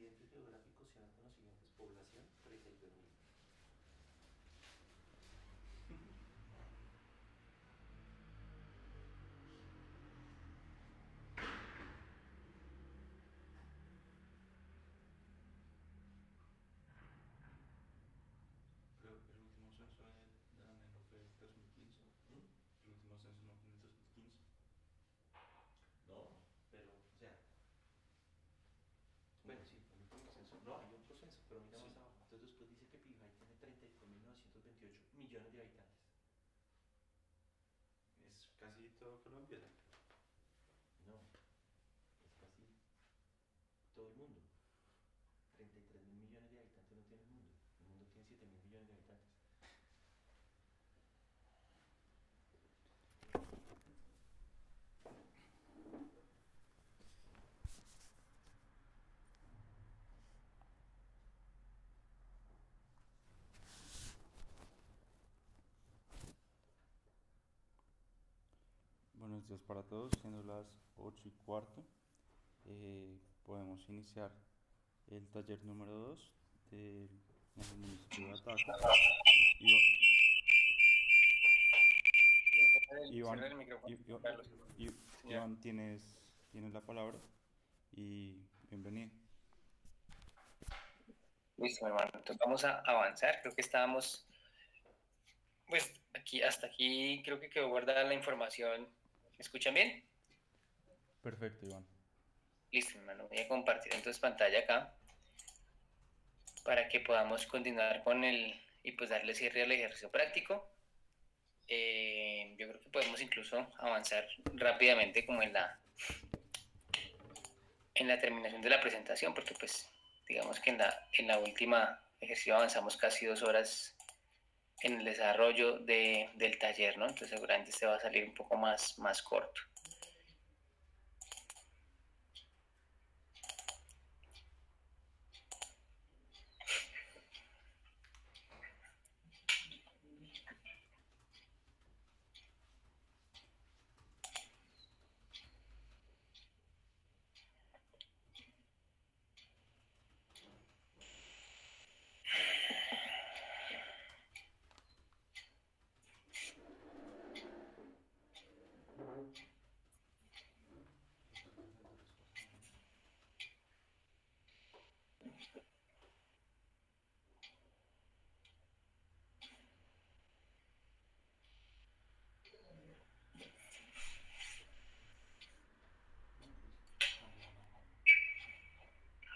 accidentes geográficos se anotan los siguientes: población 32.000. Pero el último censo de la MENO fue el 2015. El último censo no fue en el 2015. No, pero, o sea, bueno, sí, el último censo. No, hay otro censo, pero mira más abajo. Entonces después dice que Pijay tiene 33.928 millones de habitantes. Es casi todo Colombia. No, es casi todo el mundo. 33.000 millones de habitantes no tiene el mundo. El mundo tiene 7.000 millones de habitantes. Buenos días para todos, siendo las 8:15, podemos iniciar el taller número 2 del municipio de Ataco. Cierra el micrófono, Carlos. Iván, tienes la palabra y bienvenido. Listo, hermano. Entonces vamos a avanzar. Creo que estábamos, pues aquí, hasta aquí creo que quedó guardada la información. ¿Me escuchan bien? Perfecto, Iván. Listo, hermano. Voy a compartir entonces pantalla acá para que podamos continuar con y pues darle cierre al ejercicio práctico. Yo creo que podemos incluso avanzar rápidamente como en la terminación de la presentación, porque pues digamos que en la última ejercicio avanzamos casi 2 horas en el desarrollo del taller, ¿no? Entonces seguramente este va a salir un poco más corto.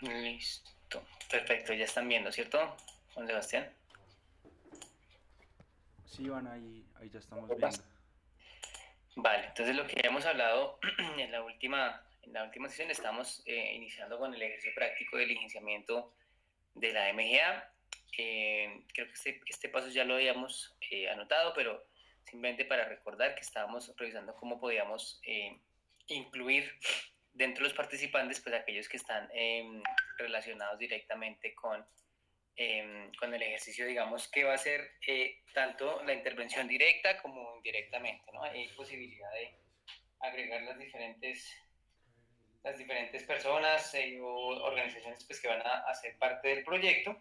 Listo. Perfecto, ya están viendo, ¿cierto, Juan Sebastián? Sí, Iván, ahí ya estamos viendo. Vale, entonces lo que ya hemos hablado en la última sesión, estamos iniciando con el ejercicio práctico de licenciamiento de la MGA. Creo que este paso ya lo habíamos anotado, pero simplemente para recordar que estábamos revisando cómo podíamos incluir dentro de los participantes pues aquellos que están relacionados directamente con el ejercicio, digamos, que va a ser tanto la intervención directa como indirectamente, ¿no? Hay posibilidad de agregar las diferentes personas o organizaciones pues, que van a ser parte del proyecto.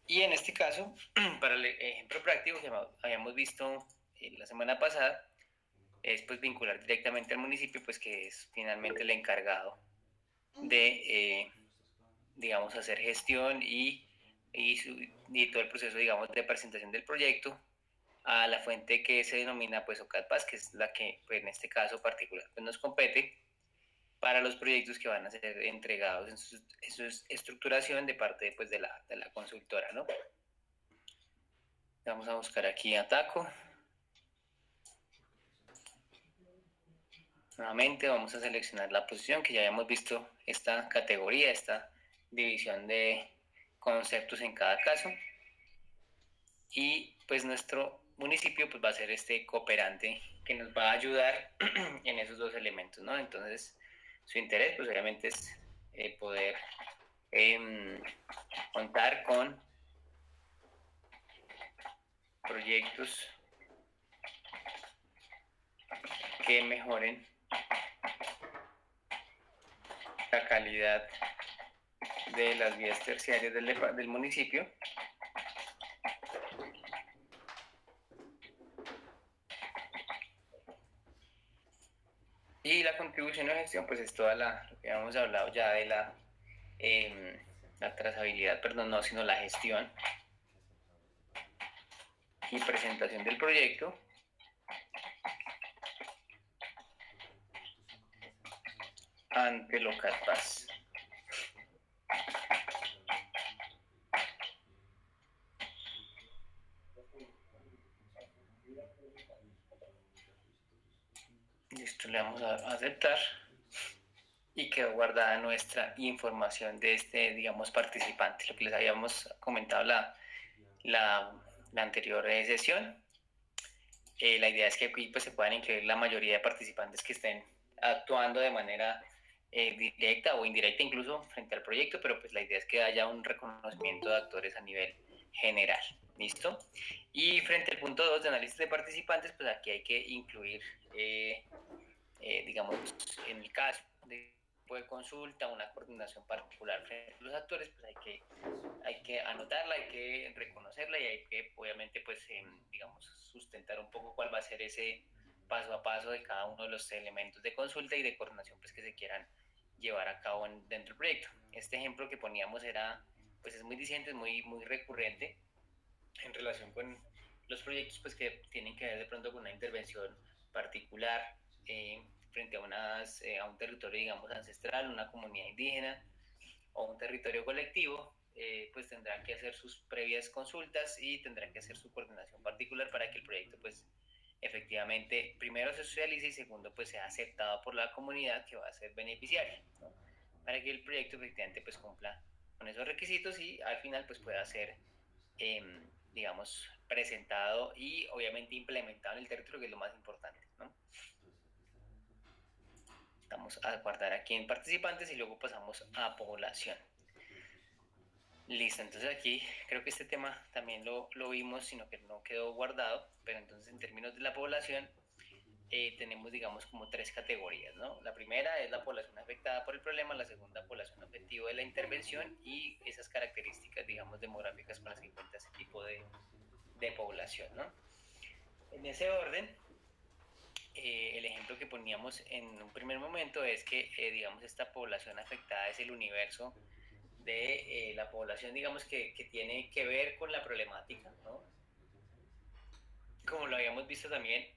Y en este caso, para el ejemplo práctico que habíamos visto la semana pasada, es pues vincular directamente al municipio, pues que es finalmente el encargado de, digamos, hacer gestión y todo el proceso, digamos, de presentación del proyecto a la fuente que se denomina pues OCADPAS, que es la que pues, en este caso particular pues, nos compete para los proyectos que van a ser entregados en su estructuración de parte pues, de la consultora, ¿no? Vamos a buscar aquí Ataco. Nuevamente vamos a seleccionar la posición, que ya habíamos visto esta categoría, esta división de conceptos en cada caso. Y pues nuestro municipio pues va a ser este cooperante que nos va a ayudar en esos dos elementos, ¿no? Entonces su interés pues obviamente es poder contar con proyectos que mejoren la calidad de las vías terciarias del municipio. Y la contribución de gestión, pues es toda lo que habíamos hablado ya de la trazabilidad, perdón, no, sino la gestión y presentación del proyecto. Ante Locatpaz. Listo, le vamos a aceptar y quedó guardada nuestra información de este, digamos, participante, lo que les habíamos comentado la anterior sesión. La idea es que aquí pues, se puedan incluir la mayoría de participantes que estén actuando de manera directa o indirecta incluso frente al proyecto, pero pues la idea es que haya un reconocimiento de actores a nivel general. ¿Listo? Y frente al punto 2 de análisis de participantes, pues aquí hay que incluir, digamos, en el caso de consulta, una coordinación particular frente a los actores, pues hay que anotarla, hay que reconocerla y hay que, obviamente, pues, digamos, sustentar un poco cuál va a ser ese paso a paso de cada uno de los elementos de consulta y de coordinación, pues, que se quieran llevar a cabo dentro del proyecto. Este ejemplo que poníamos era, pues, es muy diciente, es muy recurrente en relación con los proyectos, pues, que tienen que ver de pronto con una intervención particular, frente a un territorio, digamos, ancestral, una comunidad indígena o un territorio colectivo, pues tendrán que hacer sus previas consultas y tendrán que hacer su coordinación particular para que el proyecto, pues, efectivamente, primero se socialice y segundo, pues, sea aceptado por la comunidad que va a ser beneficiaria, ¿no? Para que el proyecto efectivamente, pues, cumpla con esos requisitos y al final, pues, pueda ser, digamos, presentado y obviamente implementado en el territorio, que es lo más importante, ¿no? Vamos a guardar aquí en participantes y luego pasamos a población. Listo, entonces aquí creo que este tema también lo vimos, sino que no quedó guardado, pero entonces en términos de la población tenemos, digamos, como tres categorías, ¿no? La primera es la población afectada por el problema, la segunda, población objetivo de la intervención y esas características, digamos, demográficas con las que cuenta ese tipo de población, ¿no? En ese orden, el ejemplo que poníamos en un primer momento es que, digamos, esta población afectada es el universo de la población, digamos, que tiene que ver con la problemática, ¿no? Como lo habíamos visto también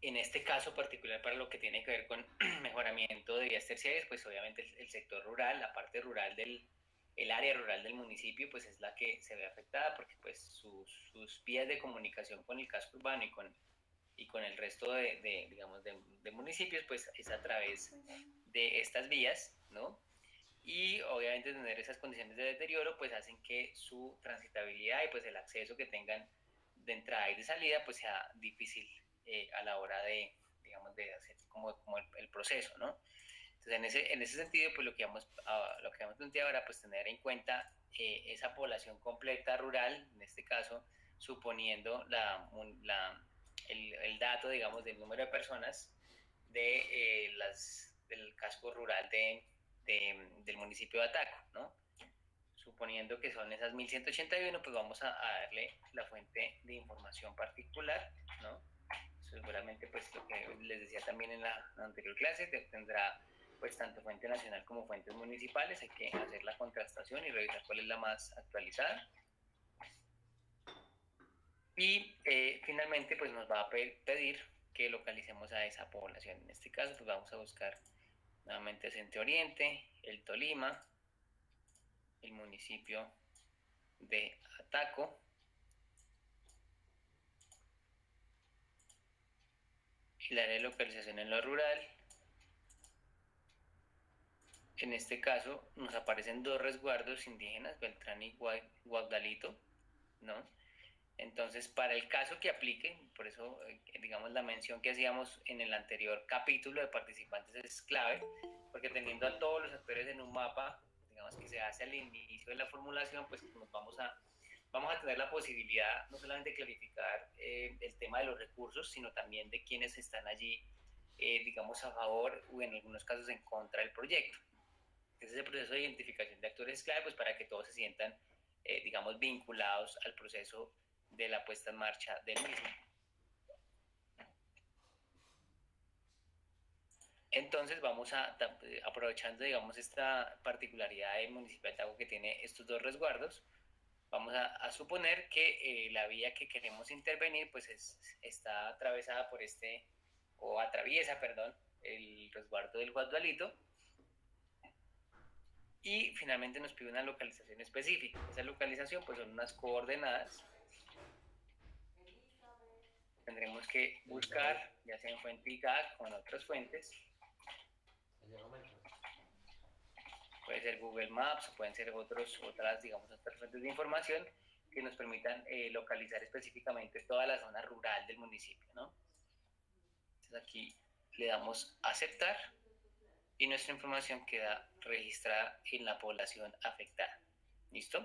en este caso particular para lo que tiene que ver con mejoramiento de vías terciarias, pues obviamente el sector rural, la parte rural el área rural del municipio, pues es la que se ve afectada porque pues sus vías de comunicación con el casco urbano y con el resto digamos, de municipios, pues es a través de estas vías, ¿no? Y obviamente tener esas condiciones de deterioro pues hacen que su transitabilidad y pues el acceso que tengan de entrada y de salida pues sea difícil a la hora digamos, de hacer como el proceso, ¿no? Entonces en ese sentido pues lo que vamos a plantear ahora pues tener en cuenta esa población completa rural, en este caso suponiendo el dato, digamos, del número de personas del casco rural del municipio de Ataco, ¿no? Suponiendo que son esas 1181, pues vamos a darle la fuente de información particular, ¿no? Seguramente, pues lo que les decía también en la anterior clase, tendrá pues tanto fuente nacional como fuentes municipales. Hay que hacer la contrastación y revisar cuál es la más actualizada. Y finalmente, pues nos va a pedir que localicemos a esa población. En este caso, pues vamos a buscar nuevamente Centro Oriente, el Tolima, el municipio de Ataco, el área de localización en lo rural. En este caso nos aparecen dos resguardos indígenas, Beltrán y Guadalito, ¿no? Entonces, para el caso que aplique, por eso, digamos, la mención que hacíamos en el anterior capítulo de participantes es clave, porque teniendo a todos los actores en un mapa, digamos, que se hace al inicio de la formulación, pues nos vamos a tener la posibilidad no solamente de clarificar el tema de los recursos, sino también de quienes están allí, digamos, a favor o en algunos casos en contra del proyecto. Ese proceso de identificación de actores es clave, pues para que todos se sientan, digamos, vinculados al proceso de la puesta en marcha del mismo. Entonces vamos aprovechando, digamos, esta particularidad del municipio de Atago que tiene estos dos resguardos, vamos a suponer que la vía que queremos intervenir pues está atravesada por atraviesa, perdón, el resguardo del Guadalito, y finalmente nos pide una localización específica. Esa localización pues son unas coordenadas. Tendremos que buscar, ya sea en fuente IGAC o en otras fuentes. Puede ser Google Maps, pueden ser otras fuentes de información que nos permitan localizar específicamente toda la zona rural del municipio, ¿no? Entonces aquí le damos aceptar y nuestra información queda registrada en la población afectada. ¿Listo?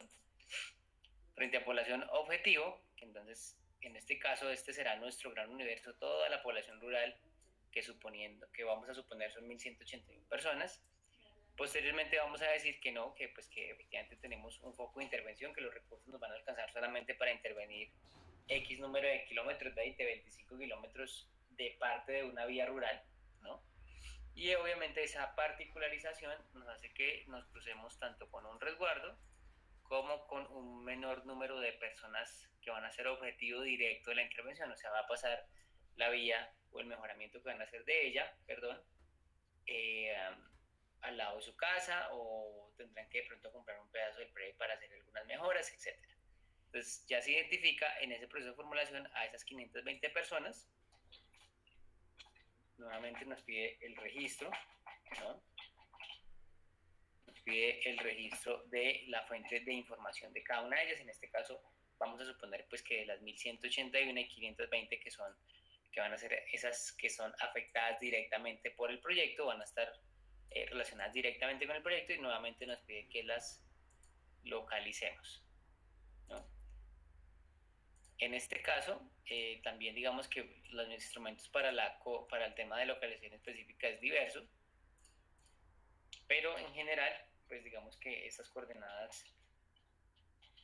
Frente a población objetivo, entonces en este caso este será nuestro gran universo, toda la población rural que vamos a suponer son 1181 personas. Posteriormente vamos a decir que no, que efectivamente tenemos un foco de intervención, que los recursos nos van a alcanzar solamente para intervenir X número de kilómetros, 20, 25 kilómetros de parte de una vía rural, ¿no? Y obviamente esa particularización nos hace que nos crucemos tanto con un resguardo como con un menor número de personas que van a ser objetivo directo de la intervención, o sea, va a pasar la vía o el mejoramiento que van a hacer de ella, al lado de su casa, o tendrán que de pronto comprar un pedazo del predio para hacer algunas mejoras, etc. Entonces ya se identifica en ese proceso de formulación a esas 520 personas. Nuevamente nos pide el registro, ¿no? Nos pide el registro de la fuente de información de cada una de ellas. En este caso vamos a suponer pues que de las 1181 y 520 que van a ser esas que son afectadas directamente por el proyecto, van a estar relacionadas directamente con el proyecto, y nuevamente nos pide que las localicemos, ¿no? En este caso, también digamos que los instrumentos para el tema de localización específica es diverso, pero en general, pues digamos que estas coordenadas,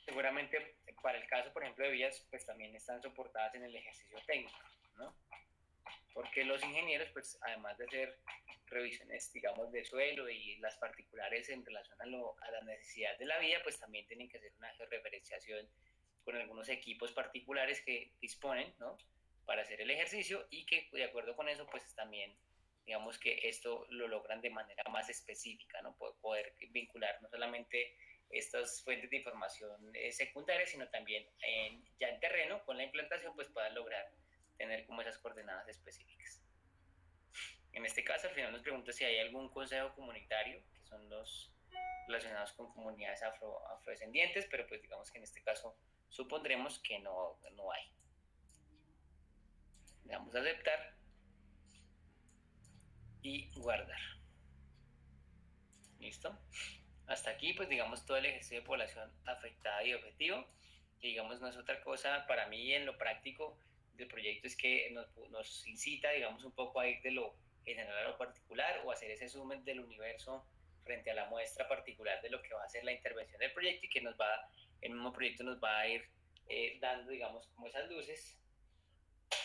seguramente para el caso, por ejemplo, de vías, pues también están soportadas en el ejercicio técnico, ¿no? Porque los ingenieros, pues además de hacer revisiones, digamos, de suelo y las particulares en relación a la necesidad de la vía, pues también tienen que hacer una georreferenciación con algunos equipos particulares que disponen, ¿no?, para hacer el ejercicio, y que de acuerdo con eso, pues también, digamos que esto lo logran de manera más específica, ¿no? Poder vincular no solamente estas fuentes de información secundarias, sino también ya en terreno, con la implantación, pues puedan lograr tener como esas coordenadas específicas. En este caso, al final nos pregunta si hay algún consejo comunitario, que son los relacionados con comunidades afrodescendientes, pero pues digamos que en este caso supondremos que no hay. Le damos a aceptar y guardar. ¿Listo? Hasta aquí, pues digamos, todo el ejercicio de población afectada y objetivo, que digamos no es otra cosa para mí en lo práctico del proyecto, es que nos incita, digamos, un poco a ir de lo general a lo particular, o hacer ese zoom del universo frente a la muestra particular de lo que va a ser la intervención del proyecto, y que el mismo proyecto nos va a ir dando, digamos, como esas luces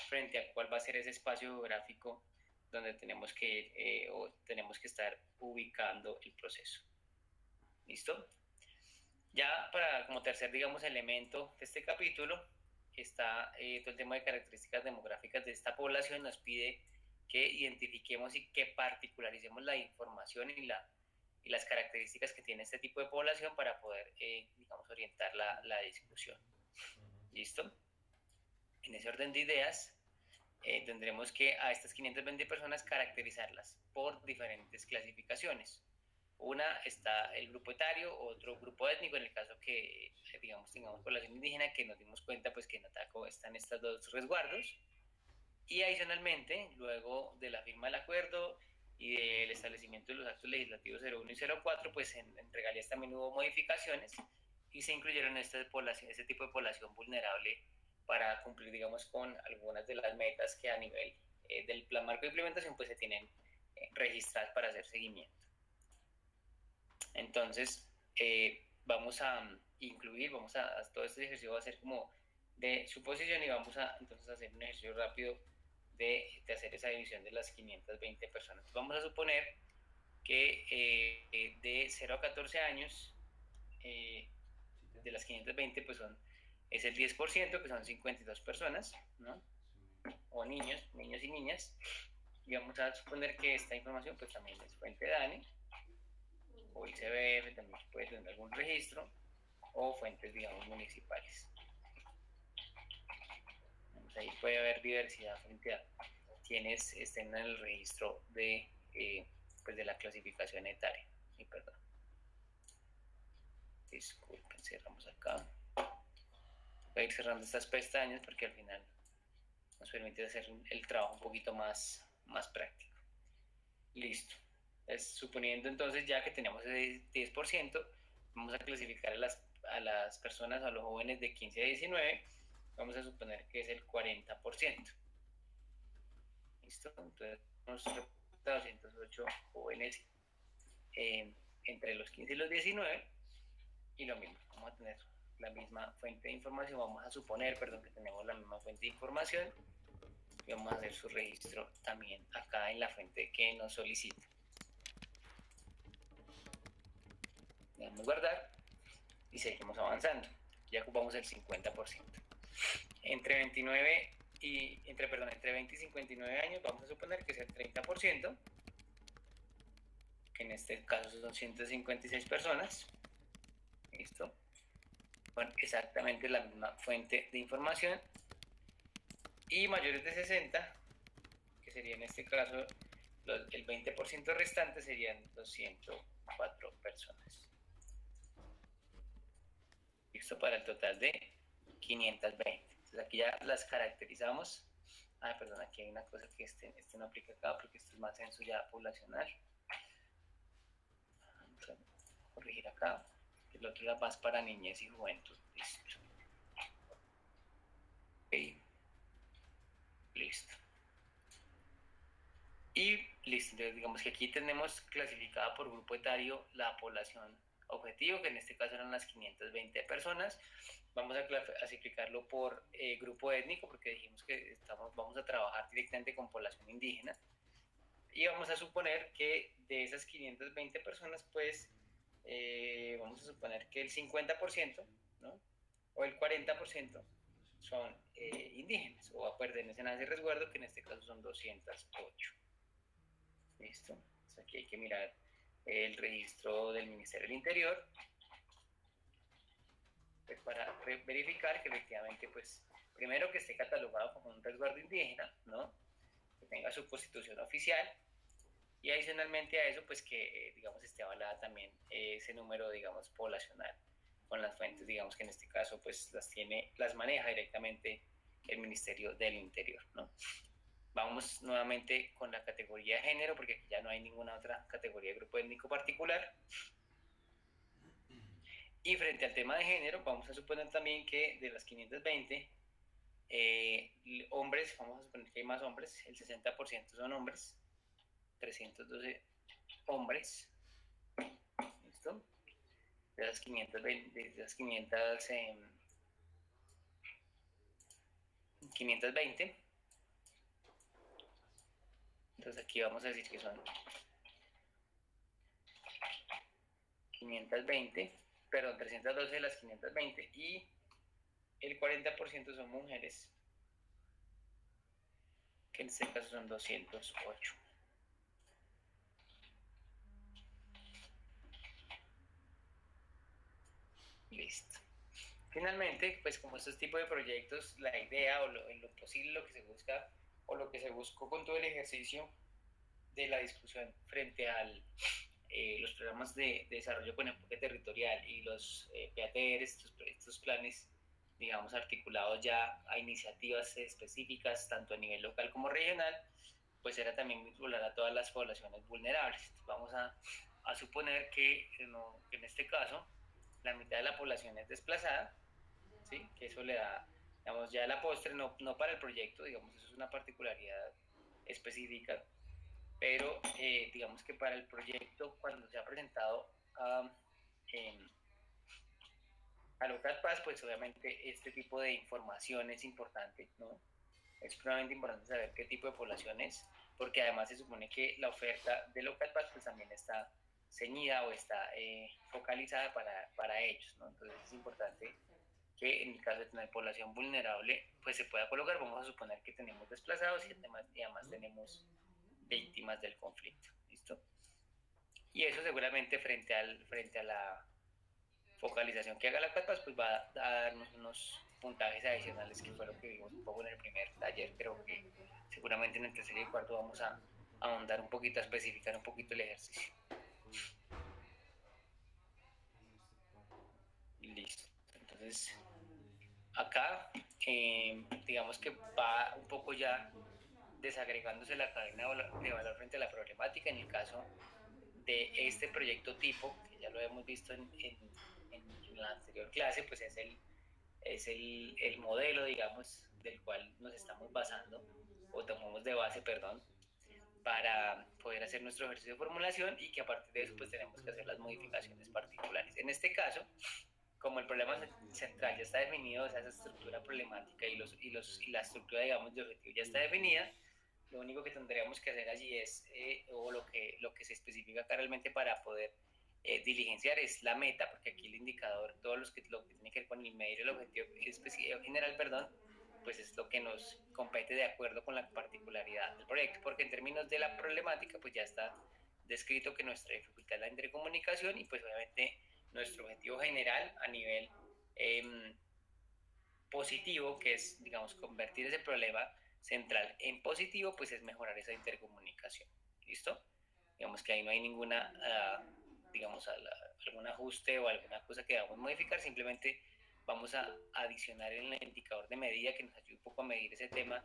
frente a cuál va a ser ese espacio geográfico donde tenemos que ir o tenemos que estar ubicando el proceso. ¿Listo? Ya como tercer, digamos, elemento de este capítulo está todo el tema de características demográficas de esta población. Nos pide que identifiquemos y que particularicemos la información y las características que tiene este tipo de población para poder, digamos, orientar la discusión. ¿Listo? En ese orden de ideas, tendremos que a estas 520 personas caracterizarlas por diferentes clasificaciones. Una está el grupo etario, otro grupo étnico, en el caso que, digamos, tengamos población indígena, que nos dimos cuenta pues que en Ataco están estos dos resguardos. Y adicionalmente, luego de la firma del acuerdo y del establecimiento de los actos legislativos 01 y 04, pues en regalías también hubo modificaciones y se incluyeron este tipo de población vulnerable para cumplir, digamos, con algunas de las metas que a nivel del plan marco de implementación pues se tienen registradas para hacer seguimiento. Entonces, vamos a incluir, todo este ejercicio va a ser como de suposición y vamos a entonces hacer un ejercicio rápido de hacer esa división de las 520 personas. Vamos a suponer que de 0 a 14 años, de las 520, pues es el 10%, que son 52 personas, ¿no? O niños y niñas. Y vamos a suponer que esta información pues también es fuente de DANE, o el CBF también puede tener algún registro, o fuentes, digamos, municipales. Ahí puede haber diversidad frente a quienes estén en el registro de, pues de la clasificación etaria. Y perdón. Disculpen, cerramos acá. Voy a ir cerrando estas pestañas porque al final nos permite hacer el trabajo un poquito más práctico. Listo. Suponiendo entonces ya que tenemos ese 10%, vamos a clasificar a las personas, a los jóvenes de 15 a 19, vamos a suponer que es el 40%. ¿Listo? Entonces, nos 208 jóvenes entre los 15 y los 19, y lo mismo, vamos a tener la misma fuente de información, vamos a suponer, perdón, que tenemos la misma fuente de información, y vamos a hacer su registro también acá en la fuente que nos solicita. Le damos guardar y seguimos avanzando. Ya ocupamos el 50%. Entre 20 y 59 años vamos a suponer que es el 30%, que en este caso son 156 personas. Listo. Bueno, exactamente la misma fuente de información. Y mayores de 60, que sería en este caso el 20% restante, serían 204 personas. Listo, para el total de 520. Entonces aquí ya las caracterizamos. Perdón, aquí hay una cosa que este no aplica acá porque esto es más censo ya poblacional. Vamos a corregir acá. El otro era más para niñez y juventud. Listo. Ok. Listo. Y listo, entonces digamos que aquí tenemos clasificada por grupo etario la población objetivo, que en este caso eran las 520 personas. Vamos a clasificarlo por grupo étnico, porque dijimos que vamos a trabajar directamente con población indígena. Y vamos a suponer que de esas 520 personas, pues, vamos a suponer que el 50%, ¿no? O el 40% son indígenas, o pertenecen a ese resguardo, que en este caso son 208. ¿Listo? Entonces aquí hay que mirar el registro del Ministerio del Interior, pues para verificar que efectivamente, pues, primero que esté catalogado como un resguardo indígena, ¿no? Que tenga su constitución oficial, y adicionalmente a eso, pues que, digamos, esté avalada también ese número, digamos, poblacional, con las fuentes, digamos, que en este caso, pues, las maneja directamente el Ministerio del Interior, ¿no? Vamos nuevamente con la categoría de género, porque aquí ya no hay ninguna otra categoría de grupo étnico particular. Y frente al tema de género, vamos a suponer también que de las 520 hombres, vamos a suponer que hay más hombres, el 60% son hombres, 312 hombres. ¿Listo? De las 520. Entonces aquí vamos a decir que son 520, perdón, 312 de las 520, y el 40% son mujeres, que en este caso son 208. Listo. Finalmente, pues como estos tipos de proyectos, la idea o en lo posible lo que se busca o lo que se buscó con todo el ejercicio de la discusión frente a los programas de desarrollo con enfoque territorial y los PATR, estos planes, digamos, articulados ya a iniciativas específicas, tanto a nivel local como regional, pues era también vincular a todas las poblaciones vulnerables. Vamos a suponer que en este caso la mitad de la población es desplazada, ¿sí? Que eso le da, digamos, ya la postre, no para el proyecto, digamos, eso es una particularidad específica, pero digamos que para el proyecto, cuando se ha presentado em, a LocalPath, pues obviamente este tipo de información es importante, ¿no? Es supremamente importante saber qué tipo de población es, porque además se supone que la oferta de LocalPath pues también está ceñida o está focalizada para ellos, ¿no? Entonces es importante que en el caso de tener población vulnerable, pues se pueda colocar. Vamos a suponer que tenemos desplazados y además tenemos víctimas del conflicto, ¿listo? Y eso seguramente frente a la focalización que haga la CAPAS, pues va a darnos unos puntajes adicionales, que fue lo que vimos un poco en el primer taller. Creo que seguramente en el tercer y cuarto vamos a ahondar un poquito, a especificar un poquito el ejercicio. Listo. Entonces, acá, digamos que va un poco ya desagregándose la cadena de valor frente a la problemática. En el caso de este proyecto tipo, que ya lo hemos visto en la anterior clase, pues es el modelo, digamos, del cual nos estamos basando, o tomamos de base, perdón, para poder hacer nuestro ejercicio de formulación, y que a partir de eso pues tenemos que hacer las modificaciones particulares. En este caso, como el problema central ya está definido, o sea, esa estructura problemática y la estructura, digamos, de objetivo ya está definida, lo único que tendríamos que hacer allí es, o lo que se especifica acá realmente para poder diligenciar, es la meta, porque aquí el indicador, todo lo que tiene que ver con el medir el objetivo general, perdón, pues es lo que nos compete de acuerdo con la particularidad del proyecto, porque en términos de la problemática, pues ya está descrito que nuestra dificultad es la intercomunicación, y pues obviamente nuestro objetivo general a nivel positivo, que es, digamos, convertir ese problema central en positivo, pues es mejorar esa intercomunicación. ¿Listo? Digamos que ahí no hay ninguna, digamos, algún ajuste o alguna cosa que vamos a modificar, simplemente vamos a adicionar en el indicador de medida, que nos ayude un poco a medir ese tema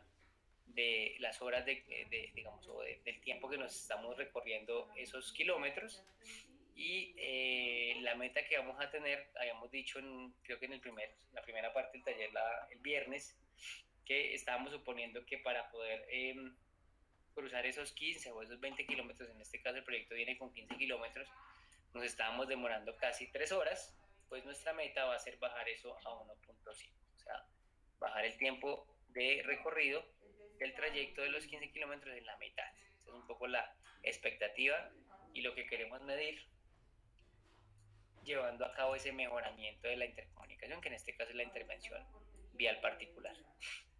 de las horas digamos, o del tiempo que nos estamos recorriendo esos kilómetros. Y la meta que vamos a tener, habíamos dicho, creo que en la primera parte del taller, el viernes, que estábamos suponiendo que para poder cruzar esos 15 o esos 20 kilómetros, en este caso el proyecto viene con 15 kilómetros, nos estábamos demorando casi 3 horas, pues nuestra meta va a ser bajar eso a 1.5, o sea, bajar el tiempo de recorrido del trayecto de los 15 kilómetros en la mitad. Esa es un poco la expectativa y lo que queremos medir, llevando a cabo ese mejoramiento de la intercomunicación, que en este caso es la intervención vial particular.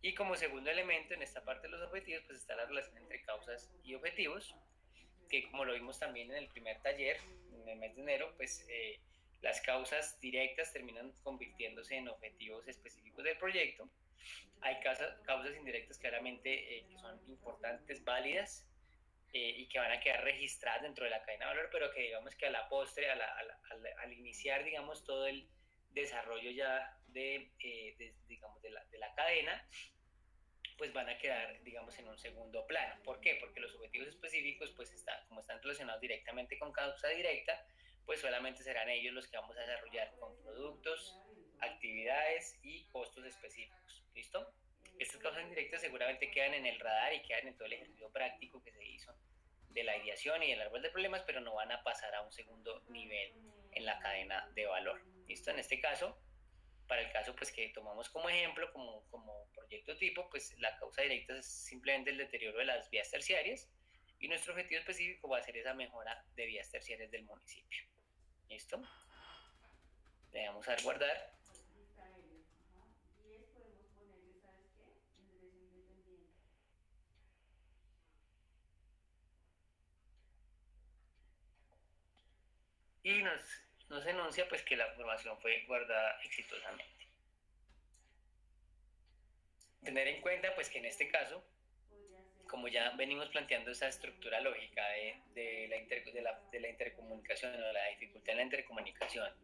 Y como segundo elemento en esta parte de los objetivos, pues está la relación entre causas y objetivos, que como lo vimos también en el primer taller, en el mes de enero, pues las causas directas terminan convirtiéndose en objetivos específicos del proyecto. Hay causas indirectas claramente que son importantes, válidas, y que van a quedar registradas dentro de la cadena de valor, pero que digamos que a la postre, al iniciar, digamos, todo el desarrollo ya digamos, de la cadena, pues van a quedar, digamos, en un segundo plano. ¿Por qué? Porque los objetivos específicos, pues como están relacionados directamente con causa directa, pues solamente serán ellos los que vamos a desarrollar con productos, actividades y costos específicos. ¿Listo? Estas causas indirectas seguramente quedan en el radar y quedan en todo el ejercicio práctico que se hizo de la ideación y del árbol de problemas, pero no van a pasar a un segundo nivel en la cadena de valor. ¿Listo? En este caso, para el caso pues que tomamos como ejemplo, como proyecto tipo, pues la causa directa es simplemente el deterioro de las vías terciarias, y nuestro objetivo específico va a ser esa mejora de vías terciarias del municipio. ¿Listo? Le damos a guardar. Y nos enuncia pues que la información fue guardada exitosamente. Tener en cuenta pues que en este caso, como ya venimos planteando esa estructura lógica de la intercomunicación, o la dificultad en la intercomunicación,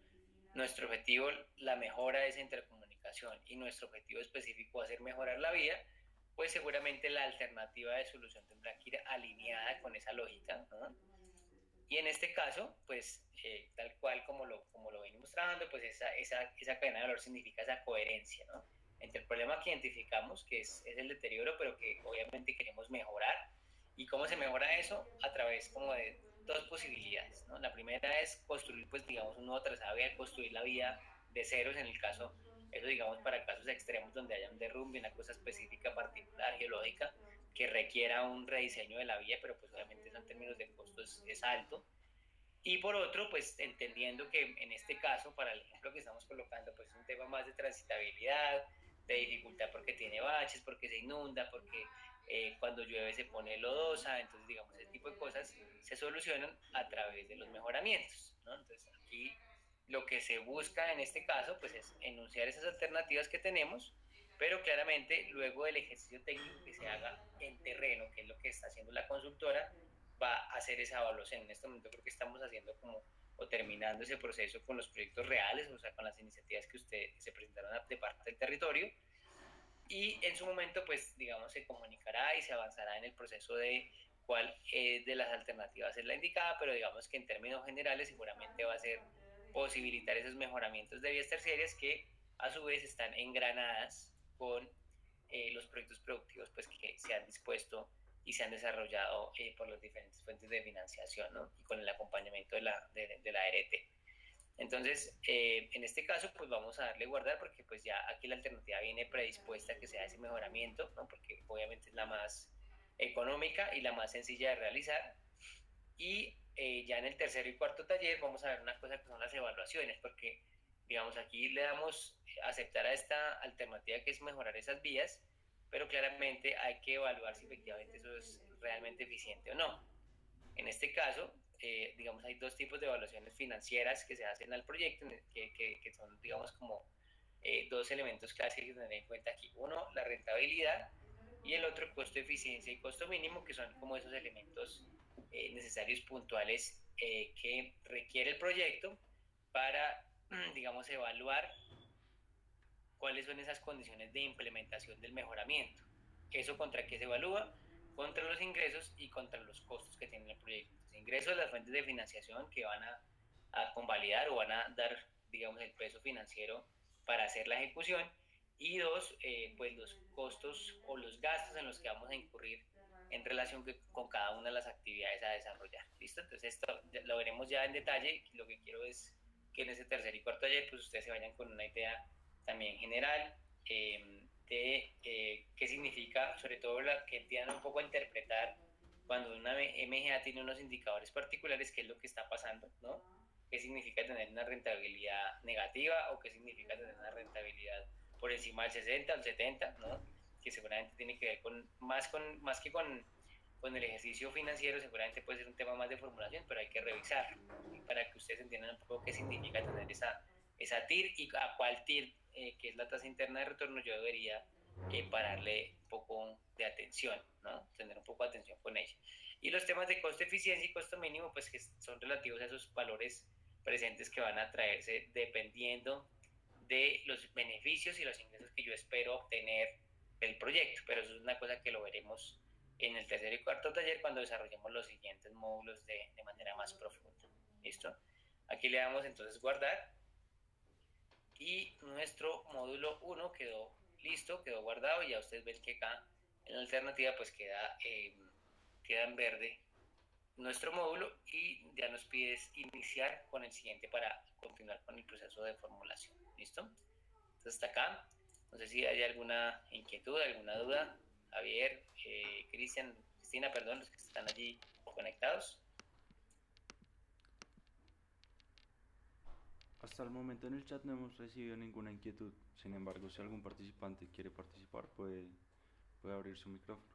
nuestro objetivo, la mejora de esa intercomunicación, y nuestro objetivo específico va a ser mejorar la vía, pues seguramente la alternativa de solución tendrá que ir alineada con esa lógica, ¿no? Y en este caso, pues tal cual como lo venimos trabajando, pues esa cadena de valor significa esa coherencia, ¿no? Entre el problema que identificamos, que es el deterioro, pero que obviamente queremos mejorar. ¿Y cómo se mejora eso? A través como de dos posibilidades, ¿no? La primera es construir, pues, digamos, un nuevo trazado vial, construir la vía de ceros en el caso, eso digamos para casos extremos donde haya un derrumbe, una cosa específica, particular, geológica, que requiera un rediseño de la vía, pero pues obviamente eso en términos de costos es alto. Y por otro, pues entendiendo que en este caso, para el ejemplo que estamos colocando, pues es un tema más de transitabilidad, de dificultad porque tiene baches, porque se inunda, porque cuando llueve se pone lodosa, entonces digamos ese tipo de cosas se solucionan a través de los mejoramientos, ¿no? Entonces aquí lo que se busca en este caso pues es enunciar esas alternativas que tenemos, pero claramente luego del ejercicio técnico que se haga en terreno, que es lo que está haciendo la consultora, va a hacer esa evaluación. En este momento creo que estamos haciendo como o terminando ese proceso con los proyectos reales, o sea, con las iniciativas que se presentaron de parte del territorio, y en su momento, pues, digamos, se comunicará y se avanzará en el proceso de cuál de las alternativas es la indicada, pero digamos que en términos generales seguramente va a ser posibilitar esos mejoramientos de vías terciarias que a su vez están engranadas con los proyectos productivos pues, que se han dispuesto y se han desarrollado por las diferentes fuentes de financiación, ¿no? Y con el acompañamiento de la ART. Entonces, en este caso, pues vamos a darle guardar porque pues ya aquí la alternativa viene predispuesta a que sea ese mejoramiento, ¿no? Porque obviamente es la más económica y la más sencilla de realizar. Y ya en el tercero y cuarto taller vamos a ver una cosa que son las evaluaciones, porque digamos aquí le damos aceptar a esta alternativa que es mejorar esas vías, pero claramente hay que evaluar si efectivamente eso es realmente eficiente o no. En este caso, digamos, hay dos tipos de evaluaciones financieras que se hacen al proyecto, que son, digamos, como dos elementos clave que tener en cuenta aquí. Uno, la rentabilidad, y el otro, costo de eficiencia y costo mínimo, que son como esos elementos necesarios puntuales que requiere el proyecto para, digamos, evaluar cuáles son esas condiciones de implementación del mejoramiento. ¿Eso contra qué se evalúa? Contra los ingresos y contra los costos que tiene el proyecto. Los ingresos, las fuentes de financiación que van a convalidar o van a dar, digamos, el peso financiero para hacer la ejecución. Y dos, pues los costos o los gastos en los que vamos a incurrir en relación con cada una de las actividades a desarrollar. ¿Listo? Entonces esto lo veremos ya en detalle. Lo que quiero es que en ese tercer y cuarto taller pues ustedes se vayan con una idea también general de qué significa, sobre todo que entiendan un poco a interpretar cuando una MGA tiene unos indicadores particulares, qué es lo que está pasando, ¿no? ¿Qué significa tener una rentabilidad negativa o qué significa tener una rentabilidad por encima del 60 o el 70, ¿no? Que seguramente tiene que ver más que con el ejercicio financiero, seguramente puede ser un tema más de formulación, pero hay que revisarlo para que ustedes entiendan un poco qué significa tener esa TIR y a cuál TIR, que es la tasa interna de retorno, yo debería pararle un poco de atención, ¿no? Tener un poco de atención con ella. Y los temas de costo eficiencia y costo mínimo, pues que son relativos a esos valores presentes que van a traerse dependiendo de los beneficios y los ingresos que yo espero obtener del proyecto, pero eso es una cosa que lo veremos en el tercer y cuarto taller cuando desarrollemos los siguientes módulos de manera más profunda. ¿Listo? Aquí le damos entonces guardar y nuestro módulo 1 quedó listo, quedó guardado y ya ustedes ven que acá en la alternativa pues queda en verde nuestro módulo y ya nos pides iniciar con el siguiente para continuar con el proceso de formulación. ¿Listo? Entonces hasta acá. No sé si hay alguna inquietud, alguna duda. Javier, Cristina, perdón, los que están allí conectados. Hasta el momento en el chat no hemos recibido ninguna inquietud. Sin embargo, si algún participante quiere participar, puede abrir su micrófono.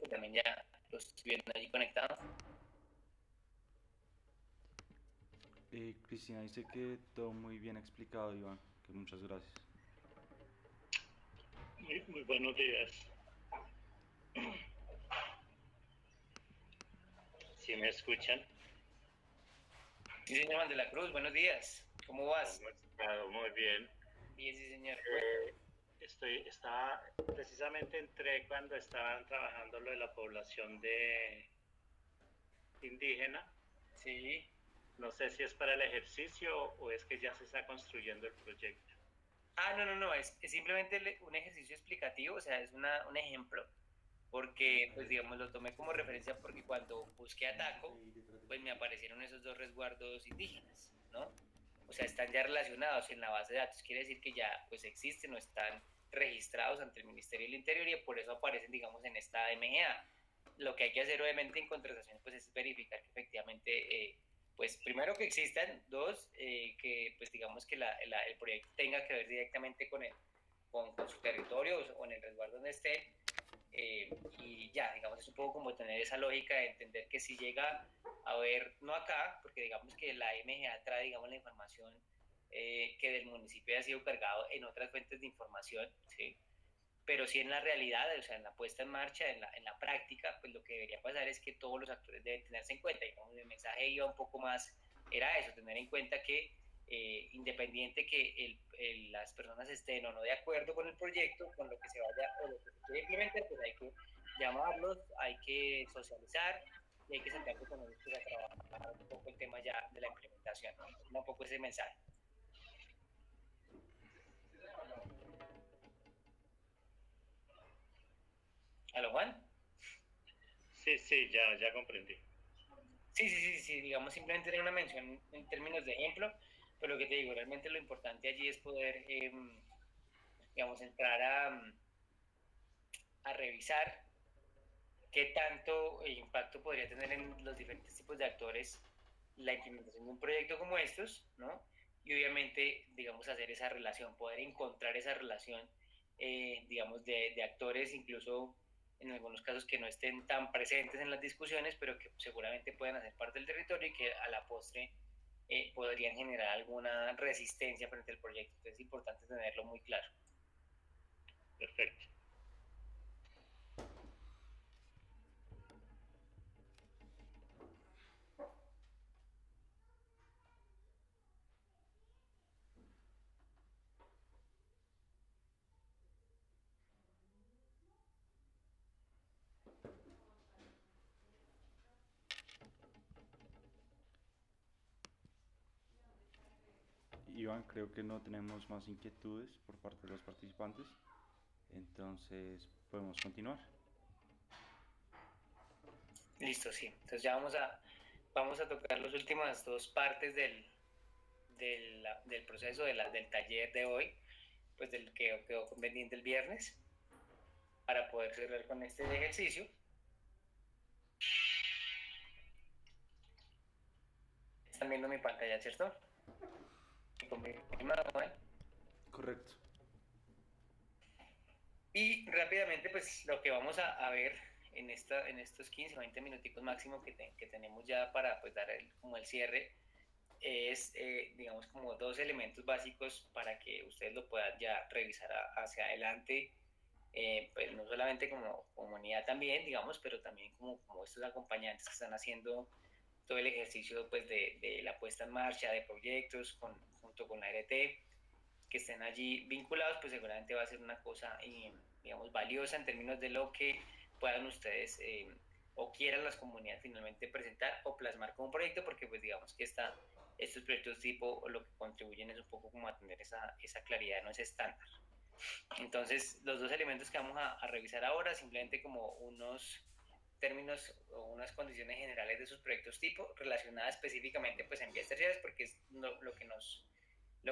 Que también ya los estuvieron allí conectados. Cristina dice que todo muy bien explicado, Iván, que muchas gracias. Muy buenos días. ¿Sí me escuchan? Sí, señor Juan de la Cruz, buenos días. ¿Cómo vas? Muy bien. Bien, sí, señor. Precisamente entré cuando estaban trabajando lo de la población de indígena. Sí. No sé si es para el ejercicio o es que ya se está construyendo el proyecto. No, es simplemente un ejercicio explicativo, o sea, es un ejemplo, porque, pues, digamos, lo tomé como referencia porque cuando busqué Ataco, pues me aparecieron esos dos resguardos indígenas, ¿no? O sea, están ya relacionados en la base de datos, quiere decir que ya, pues, existen o están registrados ante el Ministerio del Interior y por eso aparecen, digamos, en esta MGA. Lo que hay que hacer, obviamente, en contratación, pues, es verificar que efectivamente pues primero que existan, dos, que pues digamos que el proyecto tenga que ver directamente con su territorio o en el resguardo donde esté, y ya, digamos, es un poco como tener esa lógica de entender que si llega a ver, no acá, porque digamos que la MGA trae, digamos, la información que del municipio ha sido cargado en otras fuentes de información, ¿sí? Pero sí en la realidad, o sea, en la puesta en marcha, en la práctica, pues lo que debería pasar es que todos los actores deben tenerse en cuenta. Digamos, el mensaje iba un poco más, era eso, tener en cuenta que independiente que las personas estén o no de acuerdo con el proyecto, con lo que se vaya o lo que se quiere implementar, pues hay que llamarlos, hay que socializar y hay que sentarse con ellos pues, a trabajar un poco el tema ya de la implementación, ¿no? Un poco ese mensaje. ¿Aló, Juan? Sí, ya comprendí. Sí, digamos, simplemente era una mención en términos de ejemplo, pero lo que te digo, realmente lo importante allí es poder, digamos, entrar a revisar qué tanto impacto podría tener en los diferentes tipos de actores la implementación de un proyecto como estos, ¿no? Y obviamente, digamos, hacer esa relación, poder encontrar esa relación, digamos, de actores, incluso en algunos casos que no estén tan presentes en las discusiones, pero que seguramente puedan hacer parte del territorio y que a la postre podrían generar alguna resistencia frente al proyecto. Entonces es importante tenerlo muy claro. Perfecto. Iván, creo que no tenemos más inquietudes por parte de los participantes, entonces podemos continuar. Listo, sí. Entonces ya vamos a tocar las últimas dos partes del proceso del taller de hoy, pues del que quedó pendiente el viernes, para poder cerrar con este ejercicio. Están viendo mi pantalla, ¿cierto? Correcto. Y rápidamente, pues lo que vamos a ver en estos 15 o 20 minuticos máximo que tenemos ya para pues, dar como el cierre, es, digamos, como dos elementos básicos para que ustedes lo puedan ya revisar hacia adelante, pues no solamente como comunidad también, digamos, pero también como estos acompañantes que están haciendo todo el ejercicio pues, de la puesta en marcha de proyectos junto con la RT, que estén allí vinculados, pues seguramente va a ser una cosa, digamos, valiosa en términos de lo que puedan ustedes o quieran las comunidades finalmente presentar o plasmar como proyecto, porque pues digamos que estos proyectos tipo lo que contribuyen es un poco como a tener esa claridad, no es estándar. Entonces, los dos elementos que vamos a revisar ahora, simplemente como unos términos o unas condiciones generales de sus proyectos tipo, relacionadas específicamente pues en vías terciarias, porque es lo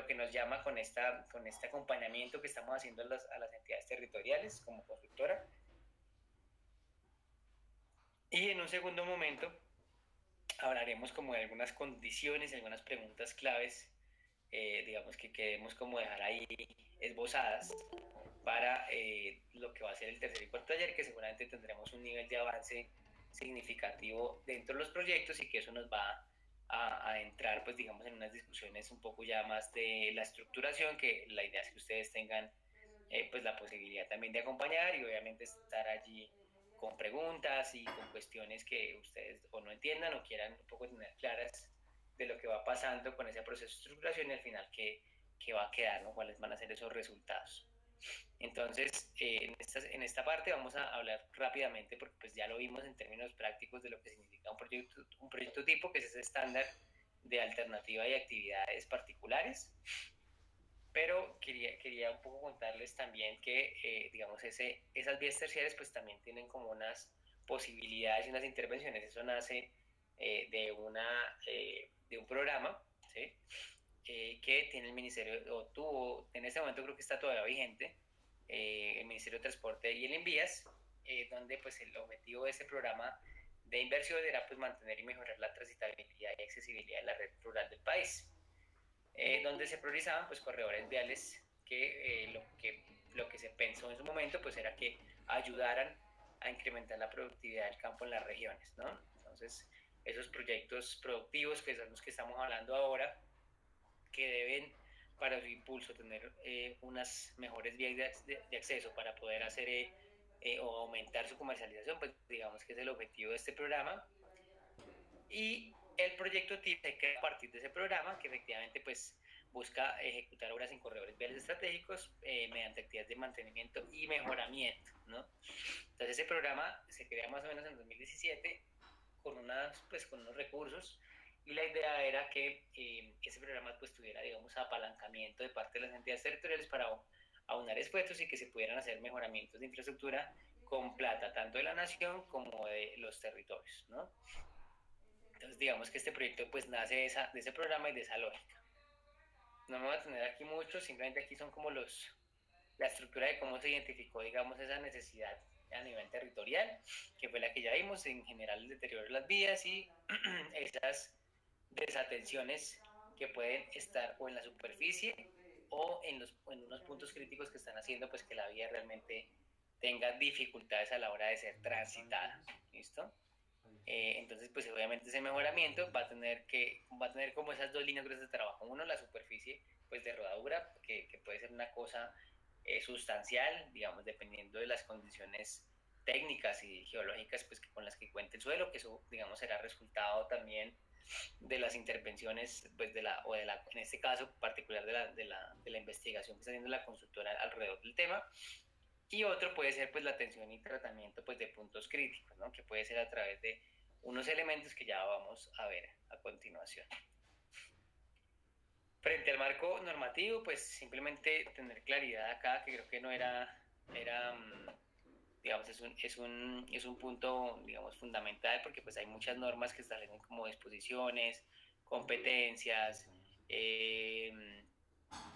que nos llama con este acompañamiento que estamos haciendo a las entidades territoriales como constructora. Y en un segundo momento hablaremos como de algunas condiciones, algunas preguntas claves, digamos que queremos como dejar ahí esbozadas para lo que va a ser el tercer y cuarto taller, que seguramente tendremos un nivel de avance significativo dentro de los proyectos y que eso nos va a entrar, pues digamos, en unas discusiones un poco ya más de la estructuración, que la idea es que ustedes tengan pues la posibilidad también de acompañar y obviamente estar allí con preguntas y con cuestiones que ustedes o no entiendan o quieran un poco tener claras de lo que va pasando con ese proceso de estructuración y al final qué va a quedar, ¿no? Cuáles van a ser esos resultados. Entonces, en esta parte vamos a hablar rápidamente, porque pues ya lo vimos en términos prácticos de lo que significa un proyecto tipo, que es ese estándar de alternativa y actividades particulares. pero quería un poco contarles también que, digamos, esas vías terciarias pues también tienen como unas posibilidades y unas intervenciones. Eso nace de un programa, ¿sí? Que tiene el Ministerio, o tuvo, en este momento creo que está todavía vigente, el Ministerio de Transporte y el Envías, donde pues el objetivo de ese programa de inversión era pues mantener y mejorar la transitabilidad y accesibilidad de la red rural del país, donde se priorizaban pues corredores viales lo que se pensó en su momento pues era que ayudaran a incrementar la productividad del campo en las regiones, ¿no? Entonces, esos proyectos productivos que son los que estamos hablando ahora, que deben para su impulso tener unas mejores vías de acceso para poder hacer o aumentar su comercialización, pues digamos que es el objetivo de este programa. Y el proyecto TIP se crea a partir de ese programa, que efectivamente pues busca ejecutar obras en corredores viales estratégicos mediante actividades de mantenimiento y mejoramiento, ¿no? Entonces ese programa se crea más o menos en 2017 con unos recursos, y la idea era que ese programa pues tuviera, digamos, apalancamiento de parte de las entidades territoriales para aunar esfuerzos y que se pudieran hacer mejoramientos de infraestructura con plata, tanto de la nación como de los territorios, ¿no? Entonces digamos que este proyecto pues nace de ese programa y de esa lógica. No me voy a tener aquí mucho, simplemente aquí son como la estructura de cómo se identificó, digamos, esa necesidad a nivel territorial, que fue la que ya vimos, en general el deterioro de las vías y esas desatenciones que pueden estar o en la superficie o en unos puntos críticos que están haciendo pues que la vía realmente tenga dificultades a la hora de ser transitada. ¿Listo? Entonces pues obviamente ese mejoramiento va a tener como esas dos líneas gruesas de trabajo. Uno, la superficie pues de rodadura, que puede ser una cosa sustancial, digamos, dependiendo de las condiciones técnicas y geológicas pues con las que cuente el suelo, que eso digamos será resultado también de las intervenciones pues en este caso particular de la investigación que está haciendo la consultora alrededor del tema. Y otro puede ser pues la atención y tratamiento pues de puntos críticos, ¿no? Que puede ser a través de unos elementos que ya vamos a ver a continuación. Frente al marco normativo, pues simplemente tener claridad acá, que creo que no digamos, es un punto, digamos, fundamental, porque pues hay muchas normas que establecen como disposiciones, competencias,